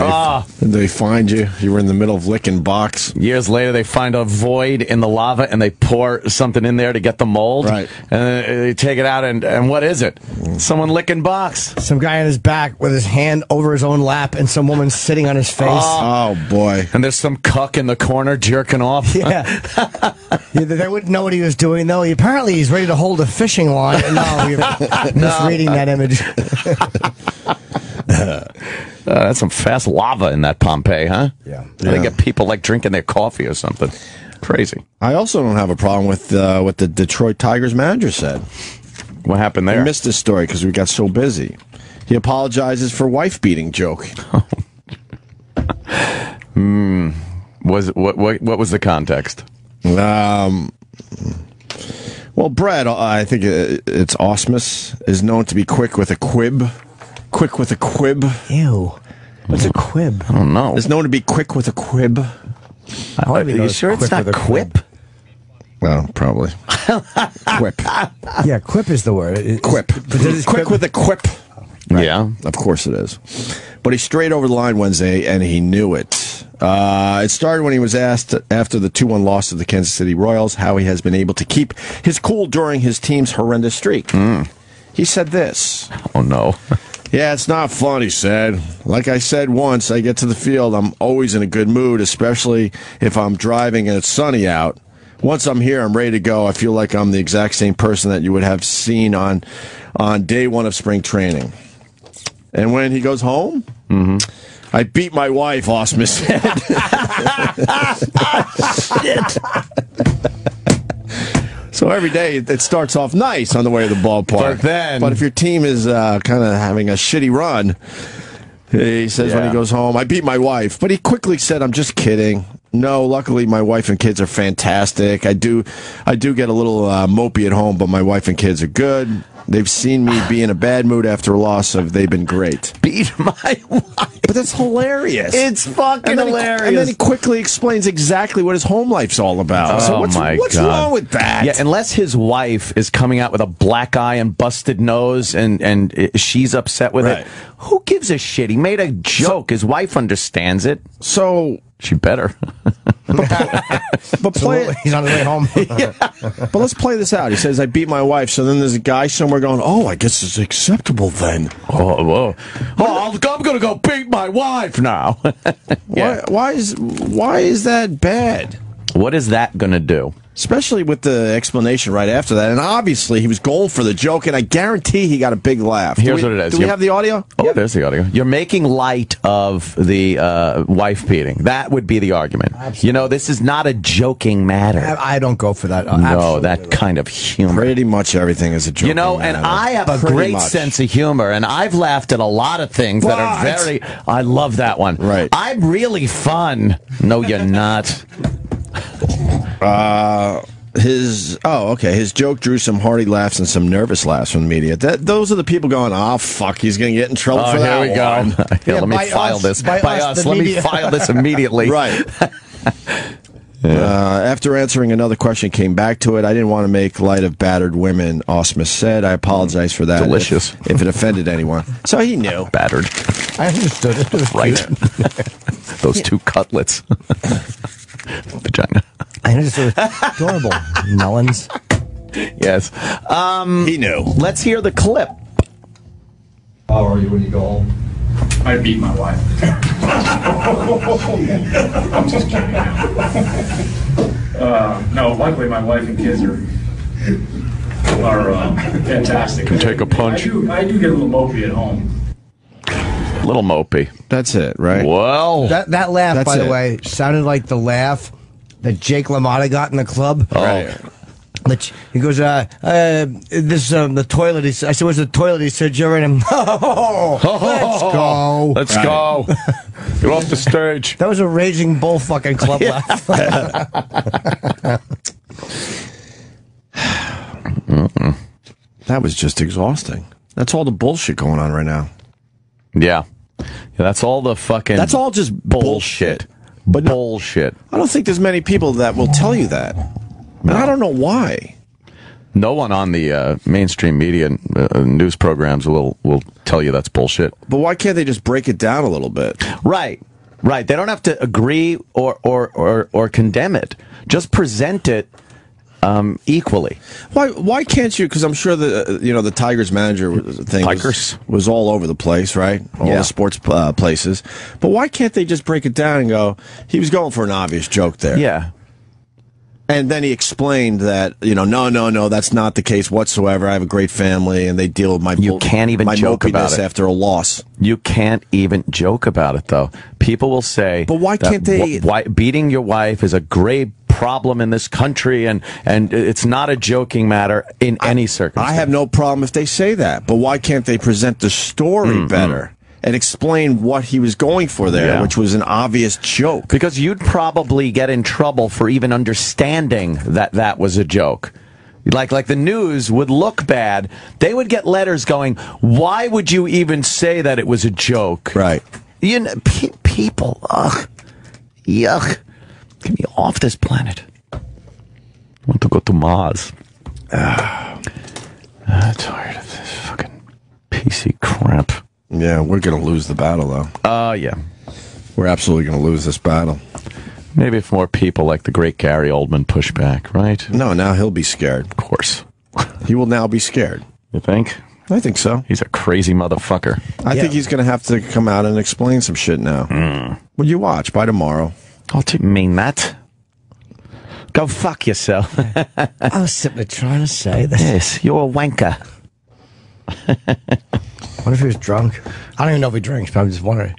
Speaker 9: They find you. You were in the middle of licking box.
Speaker 10: Years later, they find a void in the lava, and they pour something in there to get the mold.
Speaker 9: Right.
Speaker 10: And they take it out, and what is it? Someone licking box.
Speaker 8: Some guy on his back with his hand over his own lap, and some woman sitting on his face.
Speaker 9: Oh boy.
Speaker 10: And there's some cuck in the corner jerking off.
Speaker 8: Yeah. They wouldn't know what he was doing, though. Apparently, he's ready to hold a fishing line. No, you're misreading that image.
Speaker 10: That's some fast lava in that Pompeii, huh?
Speaker 8: Yeah.
Speaker 10: They get people like drinking their coffee or something. Crazy.
Speaker 9: I also don't have a problem with what the Detroit Tigers manager said.
Speaker 10: What happened there?
Speaker 9: I missed this story because we got so busy. He apologizes for wife beating joke.
Speaker 10: What was the context?
Speaker 9: Well, Brad, I think it's Osmus, is known to be quick with a quib. Quick with a quib.
Speaker 8: Ew. What's a quib?
Speaker 10: I don't know.
Speaker 9: Is known to be quick with a quib.
Speaker 10: Are you sure it's not quip?
Speaker 9: Well, probably. Quip.
Speaker 8: Yeah, quip is the word.
Speaker 9: Quip. Quick with a quip.
Speaker 10: Right. Yeah.
Speaker 9: Of course it is. But he strayed over the line Wednesday, and he knew it. It started when he was asked after the 2-1 loss to the Kansas City Royals how he has been able to keep his cool during his team's horrendous streak. He said this.
Speaker 10: Oh, no.
Speaker 9: Yeah, it's not fun, he said. Like I said once, I get to the field, I'm always in a good mood, especially if I'm driving and it's sunny out. Once I'm here, I'm ready to go. I feel like I'm the exact same person that you would have seen on day one of spring training. And when he goes home, I beat my wife, Osmus said. So every day it starts off nice on the way to the ballpark.
Speaker 10: But
Speaker 9: if your team is kind of having a shitty run, He says when he goes home, I beat my wife. But he quickly said, I'm just kidding. No, luckily my wife and kids are fantastic. I do get a little mopey at home, but my wife and kids are good. They've seen me be in a bad mood after a loss, so they've been great.
Speaker 10: Beat my wife.
Speaker 9: But that's hilarious.
Speaker 10: It's fucking hilarious.
Speaker 9: And then he quickly explains exactly what his home life's all about. So what's wrong with that?
Speaker 10: Yeah, unless his wife is coming out with a black eye and busted nose and she's upset with it, who gives a shit? He made a joke. His wife understands it.
Speaker 9: So
Speaker 10: she better.
Speaker 9: But play it.
Speaker 8: He's on his way home.
Speaker 9: But let's play this out. He says, I beat my wife. So then there's a guy somewhere going, oh, I guess it's acceptable then.
Speaker 10: Oh, whoa. I'm going to go beat my wife now.
Speaker 9: Why is that bad?
Speaker 10: What is that going to do?
Speaker 9: Especially with the explanation right after that. And obviously, he was going for the joke, and I guarantee he got a big laugh.
Speaker 10: Here's what it is.
Speaker 9: Do we have the audio?
Speaker 10: Oh, there's the audio. You're making light of the wife beating. That would be the argument.
Speaker 8: Absolutely.
Speaker 10: You know, this is not a joking matter.
Speaker 8: I don't go for that.
Speaker 10: No, that kind of humor.
Speaker 9: Pretty much everything is a joke.
Speaker 10: You know, and I have a great sense of humor, and I've laughed at a lot of things that are very... I love that one.
Speaker 9: Right.
Speaker 10: I'm really fun. No, you're not.
Speaker 9: His joke drew some hearty laughs and some nervous laughs from the media. Those are the people going, oh, fuck, he's going to get in trouble for that.
Speaker 10: Here we go.
Speaker 9: Yeah,
Speaker 10: let me file this. By us. Let me file this immediately.
Speaker 9: Right. After answering another question, came back to it. I didn't want to make light of battered women, Osmus said. I apologize for that.
Speaker 10: Delicious.
Speaker 9: If it offended anyone. So he knew.
Speaker 10: Battered.
Speaker 8: I understood it.
Speaker 10: Right. Those two cutlets. Vagina.
Speaker 8: I understood it. Adorable. Melons.
Speaker 10: Yes.
Speaker 9: He knew.
Speaker 10: Let's hear the clip.
Speaker 14: How are you when you go home? I beat my wife. I'm just kidding. No, luckily my wife and kids are fantastic.
Speaker 10: Can take a punch.
Speaker 14: I do get a little mopey at home.
Speaker 10: Little mopey.
Speaker 9: That's it, right?
Speaker 10: Well,
Speaker 8: that laugh, by the way, sounded like the laugh that Jake LaMotta got in the club.
Speaker 10: Oh.
Speaker 9: Right.
Speaker 8: He goes, the toilet. I said, where's the toilet? He said, you're in him. Let's go.
Speaker 10: Let's go. Get off the stage.
Speaker 8: That was a raging bull fucking club laugh.
Speaker 9: That was just exhausting. That's all the bullshit going on right now.
Speaker 10: Yeah. That's all the fucking...
Speaker 9: That's all just bullshit.
Speaker 10: But bullshit.
Speaker 9: I don't think there's many people that will tell you that. And I don't know why.
Speaker 10: No one on the mainstream media news programs will tell you that's bullshit.
Speaker 9: But why can't they just break it down a little bit?
Speaker 10: Right. They don't have to agree or condemn it. Just present it equally.
Speaker 9: Why can't you? Because I'm sure the Tigers manager thing was all over the place, right? All the sports places. But why can't they just break it down and go, he was going for an obvious joke there?
Speaker 10: Yeah.
Speaker 9: And then he explained that, no, that's not the case whatsoever. I have a great family, and they deal with my
Speaker 10: You can't even joke about it
Speaker 9: after a loss.
Speaker 10: You can't even joke about it, though. People will say,
Speaker 9: but why can't they?
Speaker 10: Beating your wife is a grave problem in this country, and it's not a joking matter in any circumstance.
Speaker 9: I have no problem if they say that, but why can't they present the story better? And explain what he was going for there, which was an obvious joke.
Speaker 10: Because you'd probably get in trouble for even understanding that was a joke. Like the news would look bad. They would get letters going, why would you even say that it was a joke?
Speaker 9: Right.
Speaker 10: You know, people, ugh, yuck. Get me off this planet. I want to go to Mars. I'm tired of this fucking PC crap.
Speaker 9: Yeah, we're going to lose the battle, though.
Speaker 10: Yeah.
Speaker 9: We're absolutely going to lose this battle.
Speaker 10: Maybe if more people like the great Gary Oldman push back, right?
Speaker 9: No, now he'll be scared.
Speaker 10: Of course.
Speaker 9: He will now be scared.
Speaker 10: You think?
Speaker 9: I think so.
Speaker 10: He's a crazy motherfucker.
Speaker 9: I think he's going to have to come out and explain some shit now. Well, you watch. By tomorrow.
Speaker 10: Oh, do you mean that? Go fuck yourself.
Speaker 8: I was simply trying to say this.
Speaker 10: Yes, you're a wanker.
Speaker 8: What if he was drunk? I don't even know if he drinks, but I'm just wondering.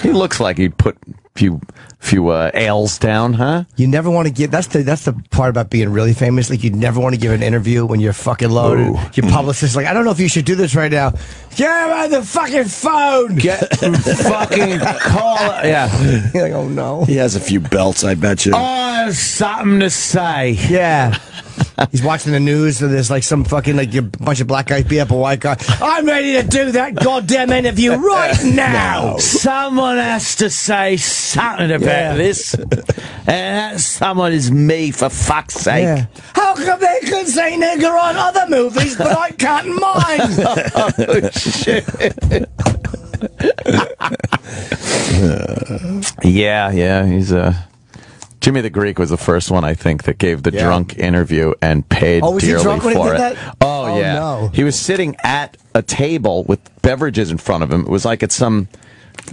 Speaker 10: He looks like he'd put few ales down, huh?
Speaker 8: You never want to give. That's the part about being really famous. Like, you never want to give an interview when you're fucking loaded. Ooh. Your publicist's like, I don't know if you should do this right now. Get on the fucking phone.
Speaker 10: Get fucking call. Yeah.
Speaker 8: You're like, oh no.
Speaker 9: He has a few belts, I bet you.
Speaker 10: Oh, I have something to say.
Speaker 8: Yeah. He's watching the news, and there's like some fucking a bunch of black guys beat up a white guy. I'm ready to do that goddamn interview right now.
Speaker 10: Someone has to say something about this, and that someone is me, for fuck's sake.
Speaker 8: Yeah. How come they can say nigger on other movies, but I can't in mine?
Speaker 10: Oh, shit. Yeah, he's Jimmy the Greek was the first one, I think, that gave the drunk interview and paid
Speaker 8: was
Speaker 10: dearly
Speaker 8: he drunk when
Speaker 10: for
Speaker 8: he did
Speaker 10: it.
Speaker 8: That?
Speaker 10: Oh, yeah.
Speaker 8: No.
Speaker 10: He was sitting at a table with beverages in front of him. It was like at some,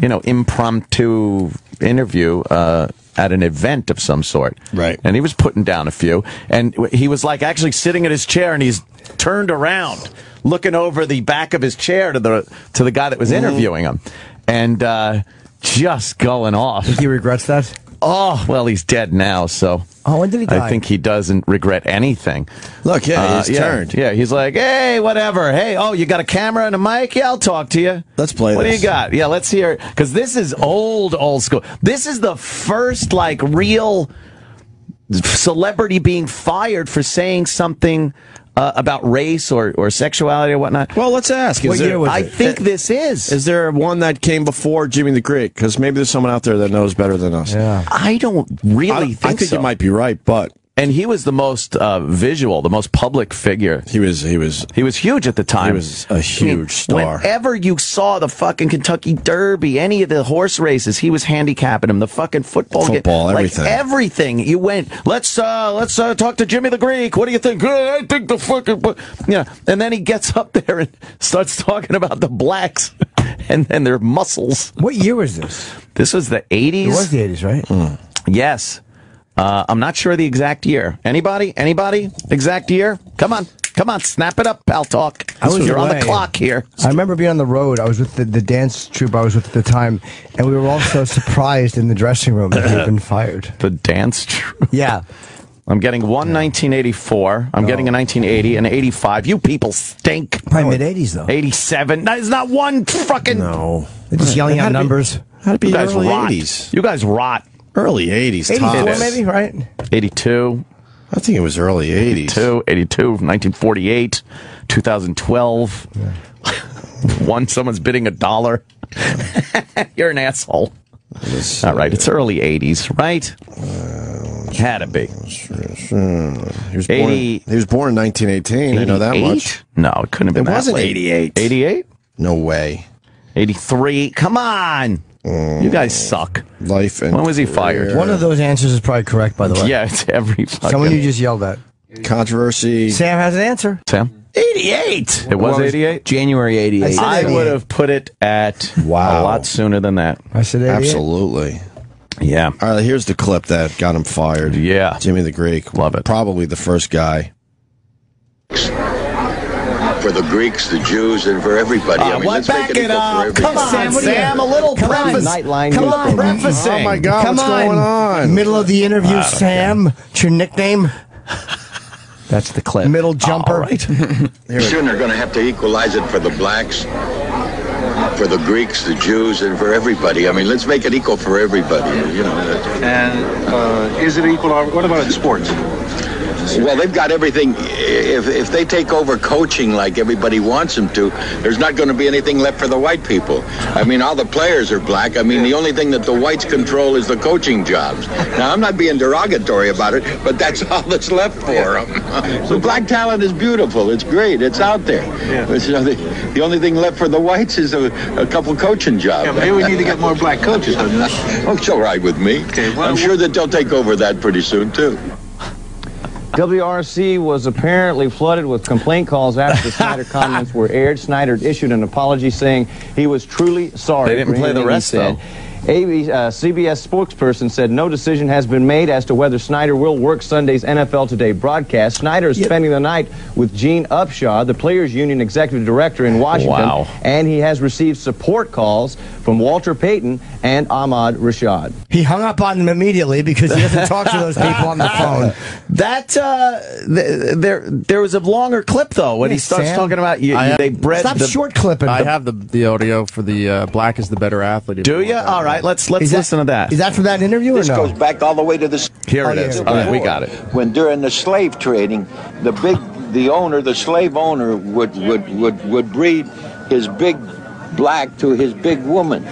Speaker 10: impromptu interview at an event of some sort.
Speaker 9: Right.
Speaker 10: And he was putting down a few. And he was like actually sitting in his chair, and he's turned around, looking over the back of his chair to the guy that was interviewing him. And just going off.
Speaker 8: Think he regrets that?
Speaker 10: Oh, well, he's dead now, so...
Speaker 8: Oh, when did he die?
Speaker 10: I think he doesn't regret anything.
Speaker 9: Look, he's turned.
Speaker 10: Yeah, he's like, hey, whatever. Hey, you got a camera and a mic? Yeah, I'll talk to you.
Speaker 9: Let's play
Speaker 10: What
Speaker 9: this.
Speaker 10: do you got? Yeah, let's hear it. Because this is old school. This is the first, real celebrity being fired for saying something about race or sexuality or whatnot.
Speaker 9: Well, let's ask.
Speaker 8: What year was it?
Speaker 10: I think this is.
Speaker 9: Is there one that came before Jimmy the Greek? Because maybe there's someone out there that knows better than us.
Speaker 8: Yeah.
Speaker 10: I don't really think so.
Speaker 9: I think you might be right, but...
Speaker 10: And he was the most visual, the most public figure.
Speaker 9: He was
Speaker 10: huge at the time.
Speaker 9: He was a huge star.
Speaker 10: Whenever you saw the fucking Kentucky Derby, any of the horse races, he was handicapping him. The fucking football,
Speaker 9: everything.
Speaker 10: Everything. You went, let's talk to Jimmy the Greek. What do you think? I think the fucking... And then he gets up there and starts talking about the blacks and their muscles.
Speaker 8: What year was this?
Speaker 10: This was the 80s.
Speaker 8: It was the 80s, right?
Speaker 10: Mm. Yes. I'm not sure the exact year. Anybody? Exact year? Come on, snap it up, pal talk. You're on the clock here.
Speaker 8: I remember being on the road. I was with the dance troupe I was with at the time, and we were all so surprised in the dressing room that he had been fired.
Speaker 10: The dance troupe?
Speaker 8: Yeah.
Speaker 10: I'm getting 1984. I'm getting a 1980, an 85. You people stink.
Speaker 8: Probably mid-80s, though.
Speaker 10: 87. There's not one fucking...
Speaker 9: No.
Speaker 8: They're just yelling out numbers.
Speaker 9: How'd it be
Speaker 10: You guys
Speaker 9: early
Speaker 10: rot.
Speaker 9: 80s?
Speaker 10: You guys rot.
Speaker 9: Early 80s.
Speaker 8: 84 maybe, right?
Speaker 10: 82.
Speaker 9: I think it was early 80s.
Speaker 10: 82, 1948, 2012. Yeah. Someone's bidding $1. You're an asshole. All right, it's early 80s, right? Had to be.
Speaker 9: He was born in 1918. I know that much.
Speaker 10: No, it couldn't have been
Speaker 9: It
Speaker 10: that
Speaker 9: wasn't
Speaker 10: late.
Speaker 9: 88.
Speaker 10: 88?
Speaker 9: No way.
Speaker 10: 83. Come on. You guys suck.
Speaker 9: Life and
Speaker 10: when was he fired?
Speaker 8: One of those answers is probably correct, by the way.
Speaker 10: Yeah, it's every fucking...
Speaker 8: Someone you just yelled at.
Speaker 9: Controversy.
Speaker 8: Sam has an answer.
Speaker 10: Sam?
Speaker 9: 88.
Speaker 10: It was 88?
Speaker 4: January 88.
Speaker 10: I would have put it at a lot sooner than that.
Speaker 8: I said 88.
Speaker 9: Absolutely.
Speaker 10: Yeah.
Speaker 9: All right, here's the clip that got him fired.
Speaker 10: Yeah.
Speaker 9: Jimmy the Greek.
Speaker 10: Love it.
Speaker 9: Probably the first guy.
Speaker 15: For the Greeks, the Jews, and for everybody.
Speaker 10: Let's back it up. Come on, Sam. A little preface.
Speaker 4: Come on,
Speaker 10: prefacing.
Speaker 9: Oh, my God. What's going on?
Speaker 8: Middle of the interview, Sam. What's your nickname?
Speaker 4: That's the clip.
Speaker 8: Middle jumper.
Speaker 10: All right.
Speaker 15: Soon they're going to have to equalize it for the blacks, for the Greeks, the Jews, and for everybody. I mean, let's make it equal for everybody.
Speaker 14: And is it equal? What about in sports?
Speaker 15: Well, they've got everything. If they take over coaching like everybody wants them to, there's not going to be anything left for the white people. I mean, all the players are black. I mean, the only thing that the whites control is the coaching jobs. Now, I'm not being derogatory about it, but that's all that's left for them. So black talent is beautiful. It's great. It's out there. But, the only thing left for the whites is a couple coaching jobs.
Speaker 14: Yeah, maybe we need to get more black coaches.
Speaker 15: Oh, it's all right with me.
Speaker 14: Okay, well,
Speaker 15: I'm sure that they'll take over that pretty soon, too.
Speaker 16: WRC was apparently flooded with complaint calls after the Snyder comments were aired. Snyder issued an apology saying he was truly sorry.
Speaker 10: They didn't play the rest, though.
Speaker 16: CBS spokesperson said no decision has been made as to whether Snyder will work Sunday's NFL Today broadcast. Snyder is spending the night with Gene Upshaw, the Players Union executive director in Washington, and he has received support calls from Walter Payton and Ahmad Rashad.
Speaker 8: He hung up on them immediately because he doesn't talk to those people on the phone.
Speaker 10: There was a longer clip though when he starts talking about they bred.
Speaker 8: Stop short clipping.
Speaker 17: I have the audio for the Black is the Better Athlete.
Speaker 10: Do you? All right, let's listen to that.
Speaker 8: Is that from that interview or
Speaker 15: This
Speaker 8: no?
Speaker 15: goes back all the way to the...
Speaker 10: Here it is. All right, we got it.
Speaker 15: When during the slave trading, the slave owner would breed his big black to his big woman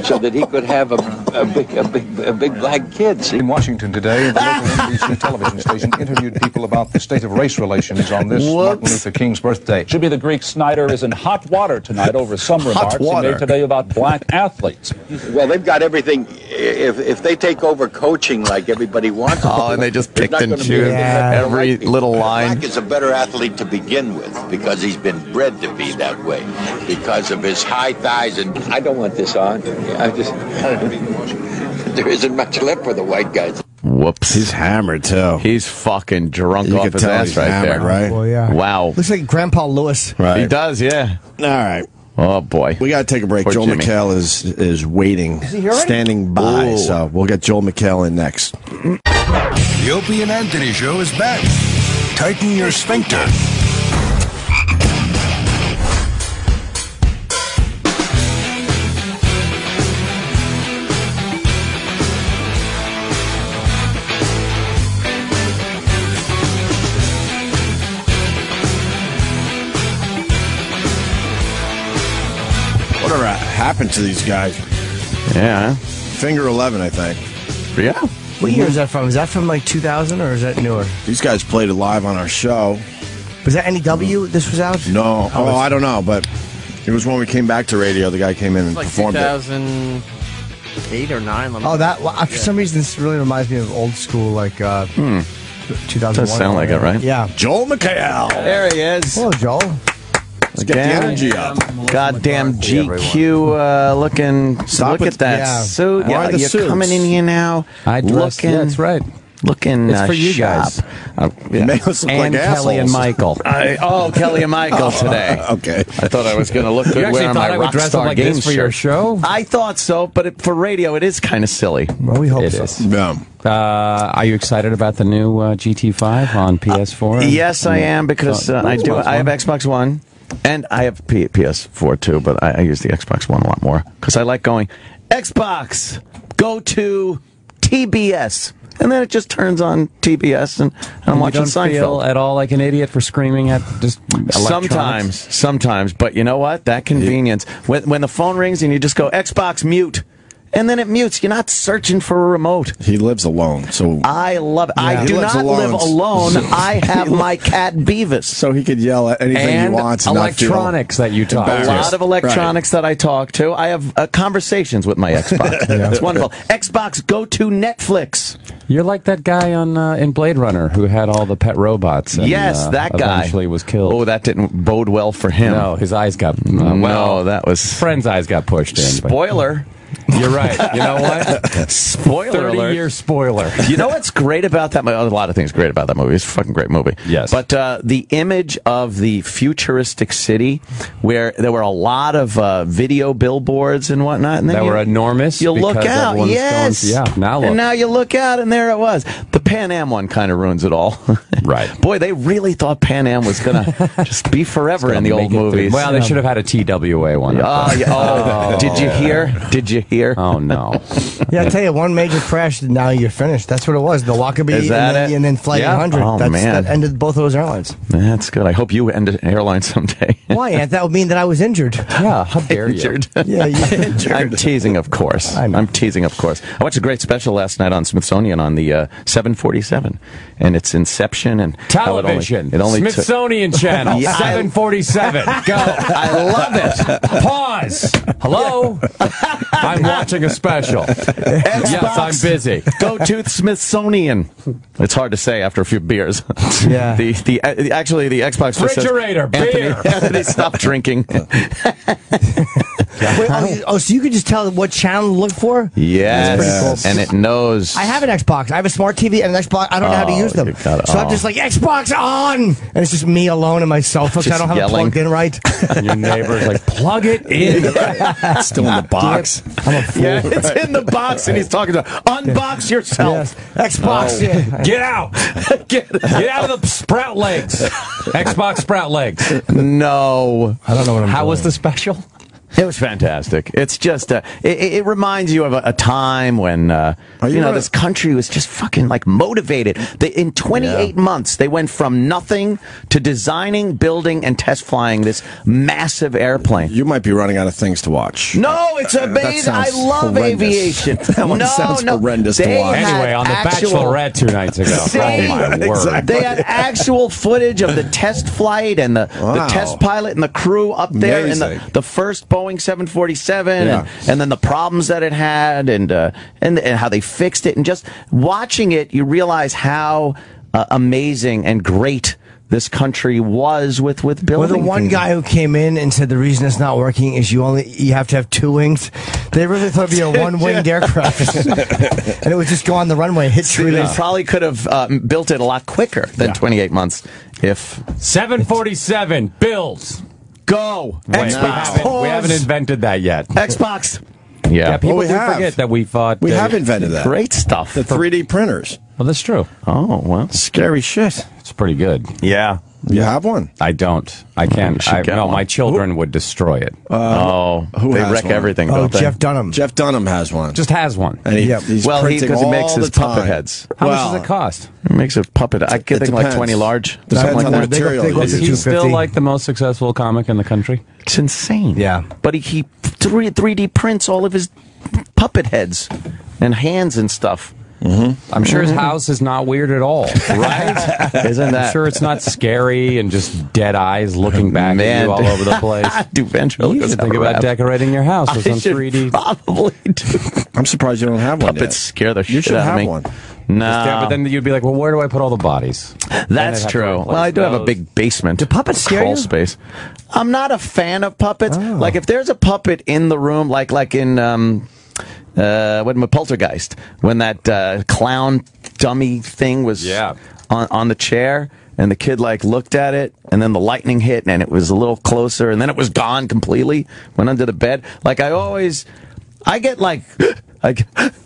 Speaker 15: so that he could have a big black kid.
Speaker 18: In Washington today, the local NBC television station interviewed people about the state of race relations on this Martin Luther King's birthday.
Speaker 19: Should be the Greek Snyder is in hot water tonight over some remarks he made today about black athletes.
Speaker 15: Well, they've got everything. If they take over coaching like everybody wants them to,
Speaker 10: and they just picked and choose every little line.
Speaker 15: Black is a better athlete to begin with because he's been bred to be that way because of his high thighs, and I don't want this on. There isn't much left for the white guys.
Speaker 10: Whoops.
Speaker 9: He's hammered, too.
Speaker 10: He's fucking drunk
Speaker 9: You
Speaker 10: off
Speaker 9: can
Speaker 10: his
Speaker 9: tell
Speaker 10: ass
Speaker 9: he's
Speaker 10: right
Speaker 9: hammered,
Speaker 10: there.
Speaker 9: right?
Speaker 8: Oh, yeah.
Speaker 10: Wow.
Speaker 8: Looks like Grandpa Lewis.
Speaker 9: Right.
Speaker 10: He does, yeah.
Speaker 9: All right.
Speaker 10: Oh, boy.
Speaker 9: We got to take a break.
Speaker 10: Poor
Speaker 9: Joel
Speaker 10: Jimmy.
Speaker 9: McHale is waiting,
Speaker 8: Is he here already?
Speaker 9: standing by.
Speaker 10: Ooh.
Speaker 9: So we'll get Joel McHale in next.
Speaker 1: The Opie and Anthony Show is back. Tighten your sphincter.
Speaker 9: Whatever happened to these guys?
Speaker 10: Yeah.
Speaker 9: Finger 11, I think.
Speaker 10: Yeah.
Speaker 8: What year is that from? Is that from like 2000 or is that newer?
Speaker 9: These guys played it live on our show.
Speaker 8: Was that NEW this was out?
Speaker 9: No. Oh, I don't know, but it was when we came back to radio. The guy came in and
Speaker 17: Like
Speaker 9: performed it.
Speaker 17: 2008 or 9.
Speaker 8: Oh, that for some reason this really reminds me of old school, like 2001.
Speaker 10: Does sound like it, right?
Speaker 8: Yeah.
Speaker 9: Joel McHale.
Speaker 10: There he is.
Speaker 8: Hello, Joel.
Speaker 9: Let's get the energy up.
Speaker 10: Goddamn GQ looking.
Speaker 9: Stop
Speaker 10: Look
Speaker 9: it.
Speaker 10: at that
Speaker 8: Yeah.
Speaker 10: suit.
Speaker 9: Why the
Speaker 10: You're
Speaker 9: suits?
Speaker 10: coming in here now.
Speaker 17: I dressed.
Speaker 10: looking.
Speaker 17: Yeah, that's right.
Speaker 10: Looking
Speaker 17: It's for you
Speaker 10: sharp.
Speaker 17: guys.
Speaker 9: You make us look
Speaker 17: And
Speaker 9: like
Speaker 17: Kelly and
Speaker 9: assholes.
Speaker 17: Michael.
Speaker 10: Kelly and Michael today.
Speaker 9: Okay.
Speaker 10: I thought I was going to look good
Speaker 17: You actually
Speaker 10: wearing
Speaker 17: thought
Speaker 10: my
Speaker 17: I would dress up
Speaker 10: Rockstar
Speaker 17: like
Speaker 10: Games
Speaker 17: this for your
Speaker 10: shirt.
Speaker 17: show?
Speaker 10: I thought so, but for radio, it is kind of silly.
Speaker 8: Well, we hope
Speaker 17: It
Speaker 8: so.
Speaker 17: is.
Speaker 9: Yeah.
Speaker 17: Are you excited about the new GT5 on PS4?
Speaker 10: Yes, I am because I do. I have Xbox One, and I have PS4 too. But I use the Xbox One a lot more because I like going Xbox. Go to TBS, and then it just turns on TBS, and I'm watching
Speaker 17: You don't feel
Speaker 10: Seinfeld.
Speaker 17: at all like an idiot for screaming at just electronics?
Speaker 10: Sometimes, but you know what? That convenience when the phone rings and you just go Xbox mute. And then it mutes. You're not searching for a remote.
Speaker 9: He lives alone, so
Speaker 10: I love it. I
Speaker 9: He
Speaker 10: do
Speaker 9: lives
Speaker 10: not
Speaker 9: alone.
Speaker 10: live alone. I have my cat Beavis.
Speaker 9: so he could yell at anything
Speaker 17: And
Speaker 9: he wants. And
Speaker 17: electronics that you talk
Speaker 10: A
Speaker 17: to.
Speaker 10: lot of electronics that I talk to. I have conversations with my Xbox. It's wonderful. Xbox, go to Netflix.
Speaker 17: You're like that guy on in Blade Runner who had all the pet robots. And,
Speaker 10: Yes, that guy.
Speaker 17: eventually was killed.
Speaker 10: Oh, that didn't bode well for him.
Speaker 17: No, his eyes got
Speaker 10: no, that was
Speaker 17: friend's eyes got pushed in. but-
Speaker 10: spoiler.
Speaker 17: You're right. You know what?
Speaker 10: Spoiler alert.
Speaker 17: 30-year spoiler.
Speaker 10: You know what's great about that movie? A lot of things great about that movie. It's a fucking great movie.
Speaker 17: Yes.
Speaker 10: But the image of the futuristic city where there were a lot of video billboards and whatnot. And then
Speaker 17: That were enormous.
Speaker 10: You look
Speaker 17: because
Speaker 10: out.
Speaker 17: everyone's
Speaker 10: Yes.
Speaker 17: going- yeah, now look.
Speaker 10: And now you look out and there it was. The Pan Am one kind of ruins it all.
Speaker 17: Right.
Speaker 10: Boy, they really thought Pan Am was going to just be forever in the old movies.
Speaker 17: Well, they should have had a TWA one.
Speaker 10: Oh, yeah. Oh, did you hear? Did you hear?
Speaker 17: Oh, no.
Speaker 8: Yeah, I tell you, one major crash, now you're finished. That's what it was. The Lockerbie
Speaker 10: Is that
Speaker 8: and,
Speaker 10: it?
Speaker 8: and then Flight
Speaker 10: Yeah.
Speaker 8: 800.
Speaker 10: Oh,
Speaker 8: That
Speaker 10: man.
Speaker 8: ended both of those airlines.
Speaker 10: That's good. I hope you end an airline someday.
Speaker 8: Why, Aunt? That would mean that I was injured.
Speaker 17: Yeah, how dare
Speaker 10: Injured.
Speaker 8: Yeah, you
Speaker 10: I'm teasing, of course.
Speaker 8: I know.
Speaker 10: I'm teasing, of course. I watched a great special last night on Smithsonian on the 747, and it's Inception and how
Speaker 17: Television.
Speaker 10: It only took-
Speaker 17: Smithsonian Channel.
Speaker 10: Yeah,
Speaker 17: 747. Go.
Speaker 10: I love it.
Speaker 17: Pause. Hello? I'm watching a special. Yes, I'm busy.
Speaker 10: Go to the Smithsonian. It's hard to say after a few beers.
Speaker 8: Yeah.
Speaker 10: Actually, the Xbox just says,
Speaker 17: Refrigerator, beer.
Speaker 10: Anthony, stop drinking.
Speaker 8: Wait, so you could just tell what channel to look for?
Speaker 10: Yes.
Speaker 8: That's pretty cool.
Speaker 10: And it knows.
Speaker 8: I have an Xbox. I have a smart TV and an Xbox. I don't know how to use them. So I'm just like, Xbox on! And it's just me alone and myself because I don't have it plugged in right.
Speaker 17: And your neighbor's like, plug it in.
Speaker 9: It's still in the box.
Speaker 8: I'm a fool.
Speaker 10: Yeah, it's in the box, and he's talking to unbox yourself.
Speaker 8: Yes. Xbox. Yeah.
Speaker 17: Get out. Get out of the sprout legs. Xbox sprout legs.
Speaker 10: No.
Speaker 8: I don't know what I'm
Speaker 17: How
Speaker 8: doing.
Speaker 17: was the special?
Speaker 10: It was fantastic. It's just, it reminds you of a time when, this country was just fucking like motivated. In 28 months, they went from nothing to designing, building, and test flying this massive airplane.
Speaker 9: You might be running out of things to watch.
Speaker 10: No, it's amazing. I love
Speaker 9: horrendous.
Speaker 10: aviation.
Speaker 9: That one sounds horrendous to watch.
Speaker 17: Anyway, on The Bachelorette 2 nights ago.
Speaker 10: See,
Speaker 17: oh, my word.
Speaker 10: Exactly. They had actual footage of the test flight and the test pilot and the crew up there in the first Boeing 747 and then the problems that it had and how they fixed it, and just watching it you realize how amazing and great this country was with building.
Speaker 8: Well, the one guy who came in and said the reason it's not working is you have to have 2 wings. They really thought it'd be a one-winged aircraft, and it would just go on the runway, hit trees.
Speaker 10: They probably could have built it a lot quicker than 28 months. If
Speaker 17: 747 Bills.
Speaker 10: Go.
Speaker 17: Wait, we haven't invented that yet.
Speaker 10: Xbox.
Speaker 17: Yeah, people do forget that we thought...
Speaker 9: We have invented that.
Speaker 10: Great stuff.
Speaker 9: The 3D printers.
Speaker 17: Well, that's true.
Speaker 10: Oh, well.
Speaker 9: Scary shit.
Speaker 17: It's pretty good.
Speaker 10: Yeah.
Speaker 9: You have one?
Speaker 17: I don't. I can't. No, my children would destroy it.
Speaker 10: They wreck everything, don't they?
Speaker 8: Jeff Dunham.
Speaker 9: Jeff Dunham has one.
Speaker 17: Just has one.
Speaker 9: And he's printing
Speaker 10: because he makes
Speaker 9: all
Speaker 10: his
Speaker 9: the
Speaker 10: puppet
Speaker 9: time.
Speaker 10: heads.
Speaker 17: How much does it cost?
Speaker 10: He makes a puppet. I get think like 20 large.
Speaker 9: Depends on the material.
Speaker 17: Is he still like the most successful comic in the country?
Speaker 10: It's insane.
Speaker 8: Yeah.
Speaker 10: But he 3D prints all of his puppet heads and hands and stuff.
Speaker 17: Mm-hmm. I'm sure his house is not weird at all, right?
Speaker 10: Isn't that?
Speaker 17: I'm sure it's not scary and just dead eyes looking back at you all over the place.
Speaker 10: Do ventriloquism.
Speaker 17: You should think about decorating your house with some 3D.
Speaker 10: Probably do.
Speaker 9: I'm surprised you don't have one
Speaker 10: Puppets
Speaker 9: yet.
Speaker 10: scare the
Speaker 9: You
Speaker 10: shit
Speaker 9: should
Speaker 10: out of
Speaker 9: have
Speaker 10: me.
Speaker 9: one.
Speaker 10: No.
Speaker 17: Yeah, but then you'd be like, well, where do I put all the bodies?
Speaker 10: That's true. Well, I do have a big basement.
Speaker 8: Do puppets scare
Speaker 10: crawl
Speaker 8: you?
Speaker 10: space. I'm not a fan of puppets. Like if there's a puppet in the room, like in when Poltergeist, when that clown dummy thing was on the chair, and the kid like looked at it, and then the lightning hit, and it was a little closer, and then it was gone completely. Went under the bed. Like I get like.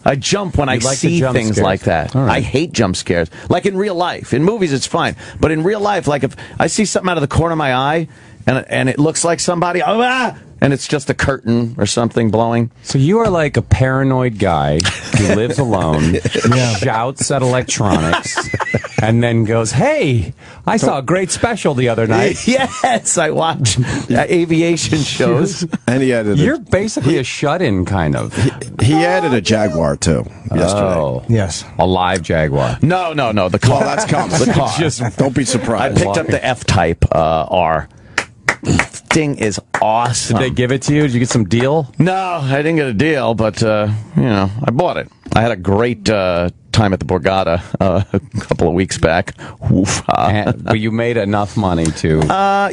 Speaker 10: I jump when I see things
Speaker 17: scares.
Speaker 10: like that.
Speaker 17: Right.
Speaker 10: I hate jump scares. Like in real life. In movies, it's fine. But in real life, like if I see something out of the corner of my eye and it looks like somebody, and it's just a curtain or something blowing.
Speaker 17: So you are like a paranoid guy who lives alone, shouts at electronics, and then goes, hey, I saw a great special the other night.
Speaker 10: Yes, I watch aviation shows.
Speaker 9: And he added
Speaker 17: You're basically a shut-in, kind of.
Speaker 9: He added a Jaguar, too, yesterday.
Speaker 17: Oh.
Speaker 8: Yes.
Speaker 17: A live Jaguar.
Speaker 10: No, the car.
Speaker 9: Well, that's coming.
Speaker 10: The car.
Speaker 9: Don't be surprised.
Speaker 10: I picked up the F-Type R. Thing is awesome.
Speaker 17: Did they give it to you? Did you get some deal?
Speaker 10: No, I didn't get a deal, but I bought it. I had a great time at the Borgata a couple of weeks back.
Speaker 17: But you made enough money to.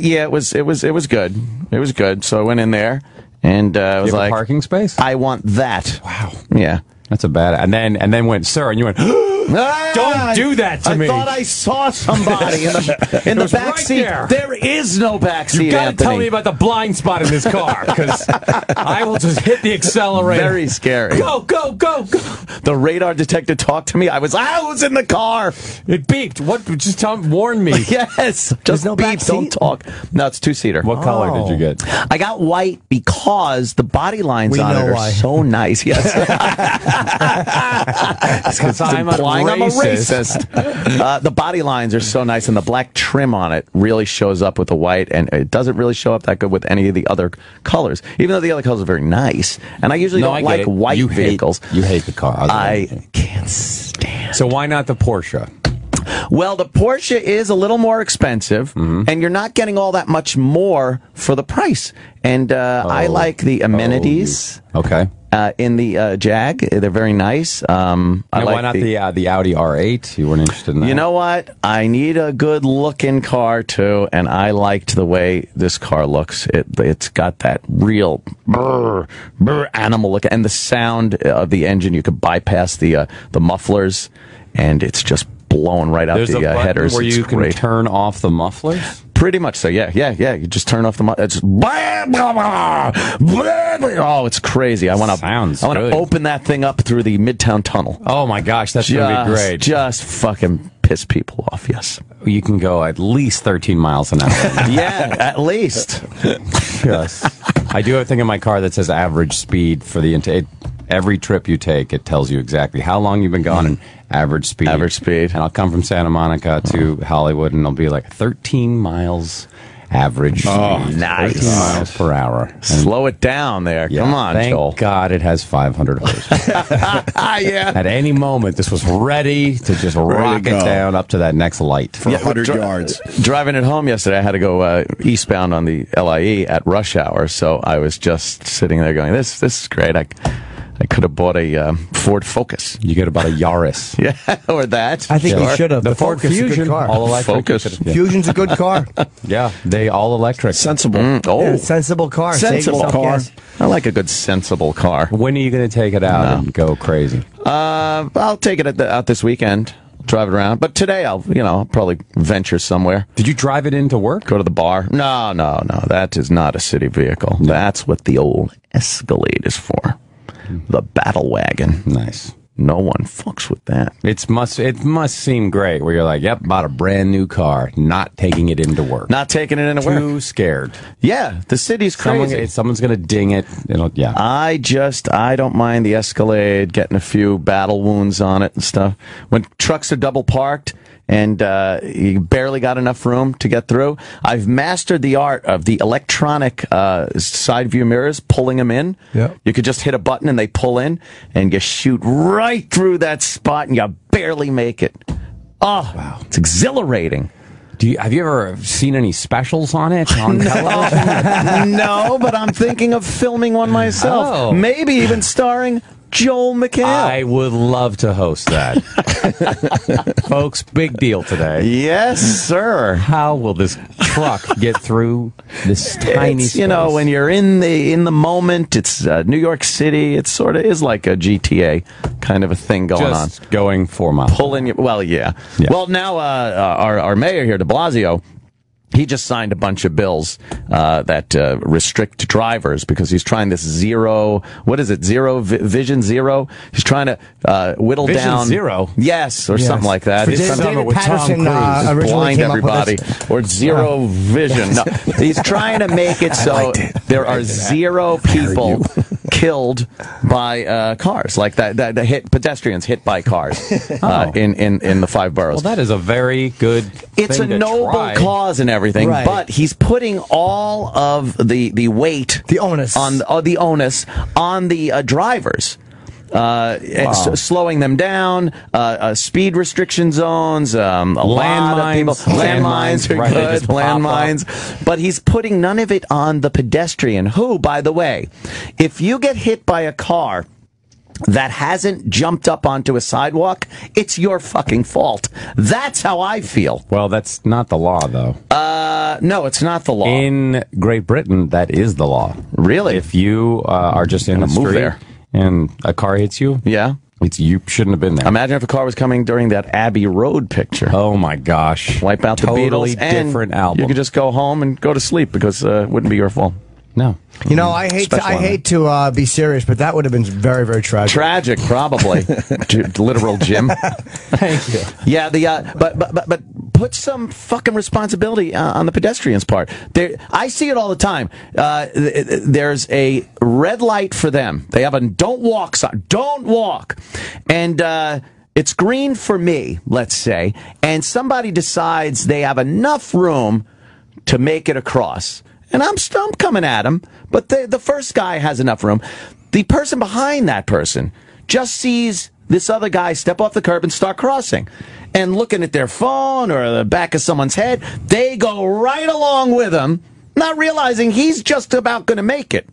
Speaker 10: Yeah, it was good. It was good. So I went in there and I was like,
Speaker 17: a parking space.
Speaker 10: I want that.
Speaker 17: Wow.
Speaker 10: Yeah.
Speaker 17: That's a bad. And then went, sir, and you went. Don't do that to me.
Speaker 10: I thought I saw somebody in the back seat. There is no back seat.
Speaker 17: You got to tell me about the blind spot in this car, because I will just hit the accelerator.
Speaker 10: Very scary.
Speaker 17: Go.
Speaker 10: The radar detector talked to me. I was in the car.
Speaker 17: It beeped. What? Just warn me.
Speaker 10: Yes. Just
Speaker 8: no
Speaker 10: beep.
Speaker 8: back seat?
Speaker 10: Don't talk. No, it's 2-seater.
Speaker 17: What color did you get?
Speaker 10: I got white because the body lines on it are so nice. Yes.
Speaker 17: Because I'm a
Speaker 10: racist. The body lines are so nice, and the black trim on it really shows up with the white, and it doesn't really show up that good with any of the other colors, even though the other colors are very nice. And I usually don't like white vehicles.
Speaker 17: You hate the car.
Speaker 10: I can't stand.
Speaker 17: So why not the Porsche?
Speaker 10: Well, the Porsche is a little more expensive, and you're not getting all that much more for the price. And I like the amenities.
Speaker 17: Okay.
Speaker 10: in the Jag. They're very nice.
Speaker 17: Why not the Audi R8? You weren't interested in that?
Speaker 10: You know what? I need a good-looking car, too, and I liked the way this car looks. It's got that real brr animal look, and the sound of the engine. You could bypass the mufflers, and it's just blowing right out
Speaker 17: There's
Speaker 10: the
Speaker 17: a button
Speaker 10: headers.
Speaker 17: where
Speaker 10: it's
Speaker 17: you
Speaker 10: great.
Speaker 17: can turn off the mufflers?
Speaker 10: Pretty much so, yeah. You just turn off the it's oh, it's crazy. I want to open that thing up through the Midtown Tunnel.
Speaker 17: Oh my gosh, that's going to be great.
Speaker 10: Just fucking piss people off, yes.
Speaker 17: You can go at least 13 miles an hour.
Speaker 10: Yeah, at least.
Speaker 17: Yes. I do have a thing in my car that says average speed for the every trip you take. It tells you exactly how long you've been gone and average speed.
Speaker 10: Average speed.
Speaker 17: And I'll come from Santa Monica to Hollywood, and it'll be like 13 miles average speed.
Speaker 10: Nice.
Speaker 17: 13 miles per hour. And
Speaker 10: slow it down there.
Speaker 17: yeah,
Speaker 10: Come on,
Speaker 17: thank
Speaker 10: Joel.
Speaker 17: God it has 500 horsepower.
Speaker 10: Yeah.
Speaker 17: At any moment, this was ready to just rocket down up to that next light.
Speaker 9: For 100 yards.
Speaker 10: Driving it home yesterday, I had to go eastbound on the LIE at rush hour, so I was just sitting there going, this is great. I could have bought a Ford Focus.
Speaker 17: You could have bought a Yaris.
Speaker 10: Yeah, or that.
Speaker 8: I think you should have.
Speaker 17: The
Speaker 8: Ford
Speaker 17: Ford
Speaker 8: Focus is a
Speaker 17: Fusion,
Speaker 8: good car.
Speaker 17: all electric.
Speaker 10: Focus.
Speaker 17: Yeah.
Speaker 8: Fusion's a good car.
Speaker 17: Yeah, they all electric.
Speaker 9: Sensible.
Speaker 8: Yeah, sensible car.
Speaker 10: Sensible
Speaker 8: Save yourself
Speaker 10: car.
Speaker 8: gas.
Speaker 10: I like a good sensible car.
Speaker 17: When are you going to take it out and go crazy?
Speaker 10: I'll take it out this weekend. Drive it around. But today I'll probably venture somewhere.
Speaker 17: Did you drive it into work?
Speaker 10: Go to the bar? No. That is not a city vehicle. That's what the old Escalade is for. The battle wagon.
Speaker 17: Nice.
Speaker 10: No one fucks with that.
Speaker 17: It must seem great where you're like, yep, bought a brand new car, not taking it into work.
Speaker 10: Not taking it into work.
Speaker 17: Too scared.
Speaker 10: Yeah, the city's crazy.
Speaker 17: Someone's going to ding it. Yeah.
Speaker 10: I don't mind the Escalade, getting a few battle wounds on it and stuff. When trucks are double parked and you barely got enough room to get through, I've mastered the art of the electronic side view mirrors, pulling them in.
Speaker 8: Yeah.
Speaker 10: You could just hit a button and they pull in, and you shoot right through that spot and you barely make it. Oh, wow. It's exhilarating.
Speaker 17: Have you ever seen any specials on it on television?
Speaker 10: No, but I'm thinking of filming one myself.
Speaker 17: Oh.
Speaker 10: Maybe even starring Joel McHale.
Speaker 17: I would love to host that. Folks, big deal today.
Speaker 10: Yes, sir.
Speaker 17: How will this truck get through this tiny space?
Speaker 10: When you're in the moment, it's New York City. It sort of is like a GTA kind of a thing going on.
Speaker 17: Just going 4 miles.
Speaker 10: Pulling you. Well, yeah. Well, now our mayor here, de Blasio, he just signed a bunch of bills that restrict drivers because he's trying this zero vision zero. He's trying to whittle
Speaker 17: Vision
Speaker 10: down
Speaker 17: Zero.
Speaker 10: Yes, or something like that.
Speaker 8: David Patterson originally
Speaker 10: blind
Speaker 8: came up with
Speaker 10: everybody
Speaker 8: this.
Speaker 10: or zero vision. No, he's trying to make it so there are zero people killed by cars like that hit pedestrians hit by cars in the 5 boroughs.
Speaker 17: Well, that is a very good.
Speaker 10: It's a noble cause and everything,
Speaker 8: right.
Speaker 10: But he's putting all of the weight,
Speaker 8: the onus
Speaker 10: on the drivers. Slowing them down, speed restriction zones, landmines are
Speaker 17: right,
Speaker 10: good, landmines. But he's putting none of it on the pedestrian, who, by the way, if you get hit by a car that hasn't jumped up onto a sidewalk, it's your fucking fault. That's how I feel.
Speaker 17: Well, that's not the law, though.
Speaker 10: No, it's not the law.
Speaker 17: In Great Britain, that is the law.
Speaker 10: Really?
Speaker 17: If you are just in the street
Speaker 10: there.
Speaker 17: and a car hits you, you shouldn't have been there.
Speaker 10: Imagine if a car was coming during that Abbey Road picture.
Speaker 17: Oh my gosh!
Speaker 10: Wipe out the Beatles.
Speaker 17: Totally different album.
Speaker 10: You could just go home and go to sleep because it wouldn't be your fault.
Speaker 17: No.
Speaker 8: I hate to be serious, but that would have been very, very tragic.
Speaker 10: Tragic, probably. Literal Jim.
Speaker 8: Thank you.
Speaker 10: Yeah, but put some fucking responsibility on the pedestrians' part. I see it all the time. There's a red light for them. They have a don't walk sign. Don't walk. And it's green for me, let's say, and somebody decides they have enough room to make it across. And I'm coming at him, but the first guy has enough room. The person behind that person just sees this other guy step off the curb and start crossing. And looking at their phone or the back of someone's head, they go right along with him, not realizing he's just about going to make it.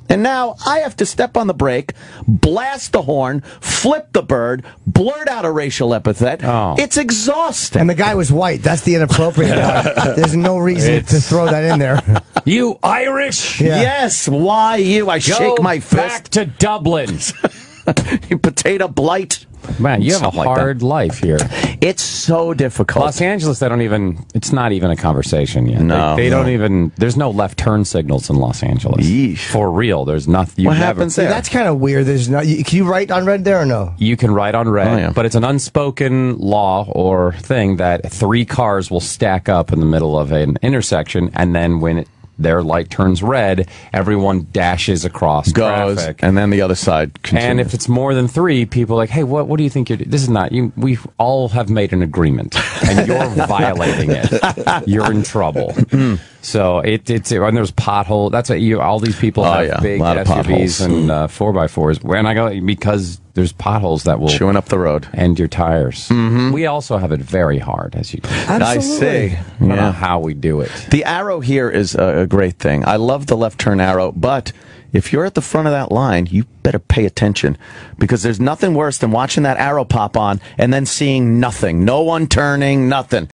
Speaker 10: And now I have to step on the brake, blast the horn, flip the bird, blurt out a racial epithet.
Speaker 17: Oh.
Speaker 10: It's exhausting.
Speaker 8: And the guy was white. That's the inappropriate part. There's no reason to throw that in there.
Speaker 17: You Irish?
Speaker 8: Yeah.
Speaker 10: Yes, why you? I shake my fist.
Speaker 17: Back to Dublin.
Speaker 10: You potato blight.
Speaker 17: Man, you have a
Speaker 10: Something like
Speaker 17: hard life here.
Speaker 10: It's so difficult.
Speaker 17: Los Angeles, it's not even a conversation yet.
Speaker 10: No.
Speaker 17: They don't even, there's no left turn signals in Los Angeles.
Speaker 10: Yeesh.
Speaker 17: For real, there's nothing.
Speaker 10: What happens there?
Speaker 8: That's kind of weird. There's no. Can you write on red there or no?
Speaker 17: You can write on red,
Speaker 10: yeah.
Speaker 17: but it's an unspoken law or thing that 3 cars will stack up in the middle of an intersection, and then when their light turns red, everyone dashes across traffic.
Speaker 10: And then the other side continues.
Speaker 17: And if it's more than 3, people are like, hey, what do you think you're doing? This is not, we all have made an agreement, and you're violating it. You're in trouble. So it's and there's pothole. That's all these people have big SUVs and 4x4s. And I go, because there's potholes that will
Speaker 10: chewing up the road,
Speaker 17: end your tires. We also have it very hard, as you can.
Speaker 10: I see.
Speaker 17: I don't know how we do it.
Speaker 10: The arrow here is a great thing. I love the left turn arrow, but if you're at the front of that line, you better pay attention, because there's nothing worse than watching that arrow pop on and then seeing nothing. No one turning, nothing.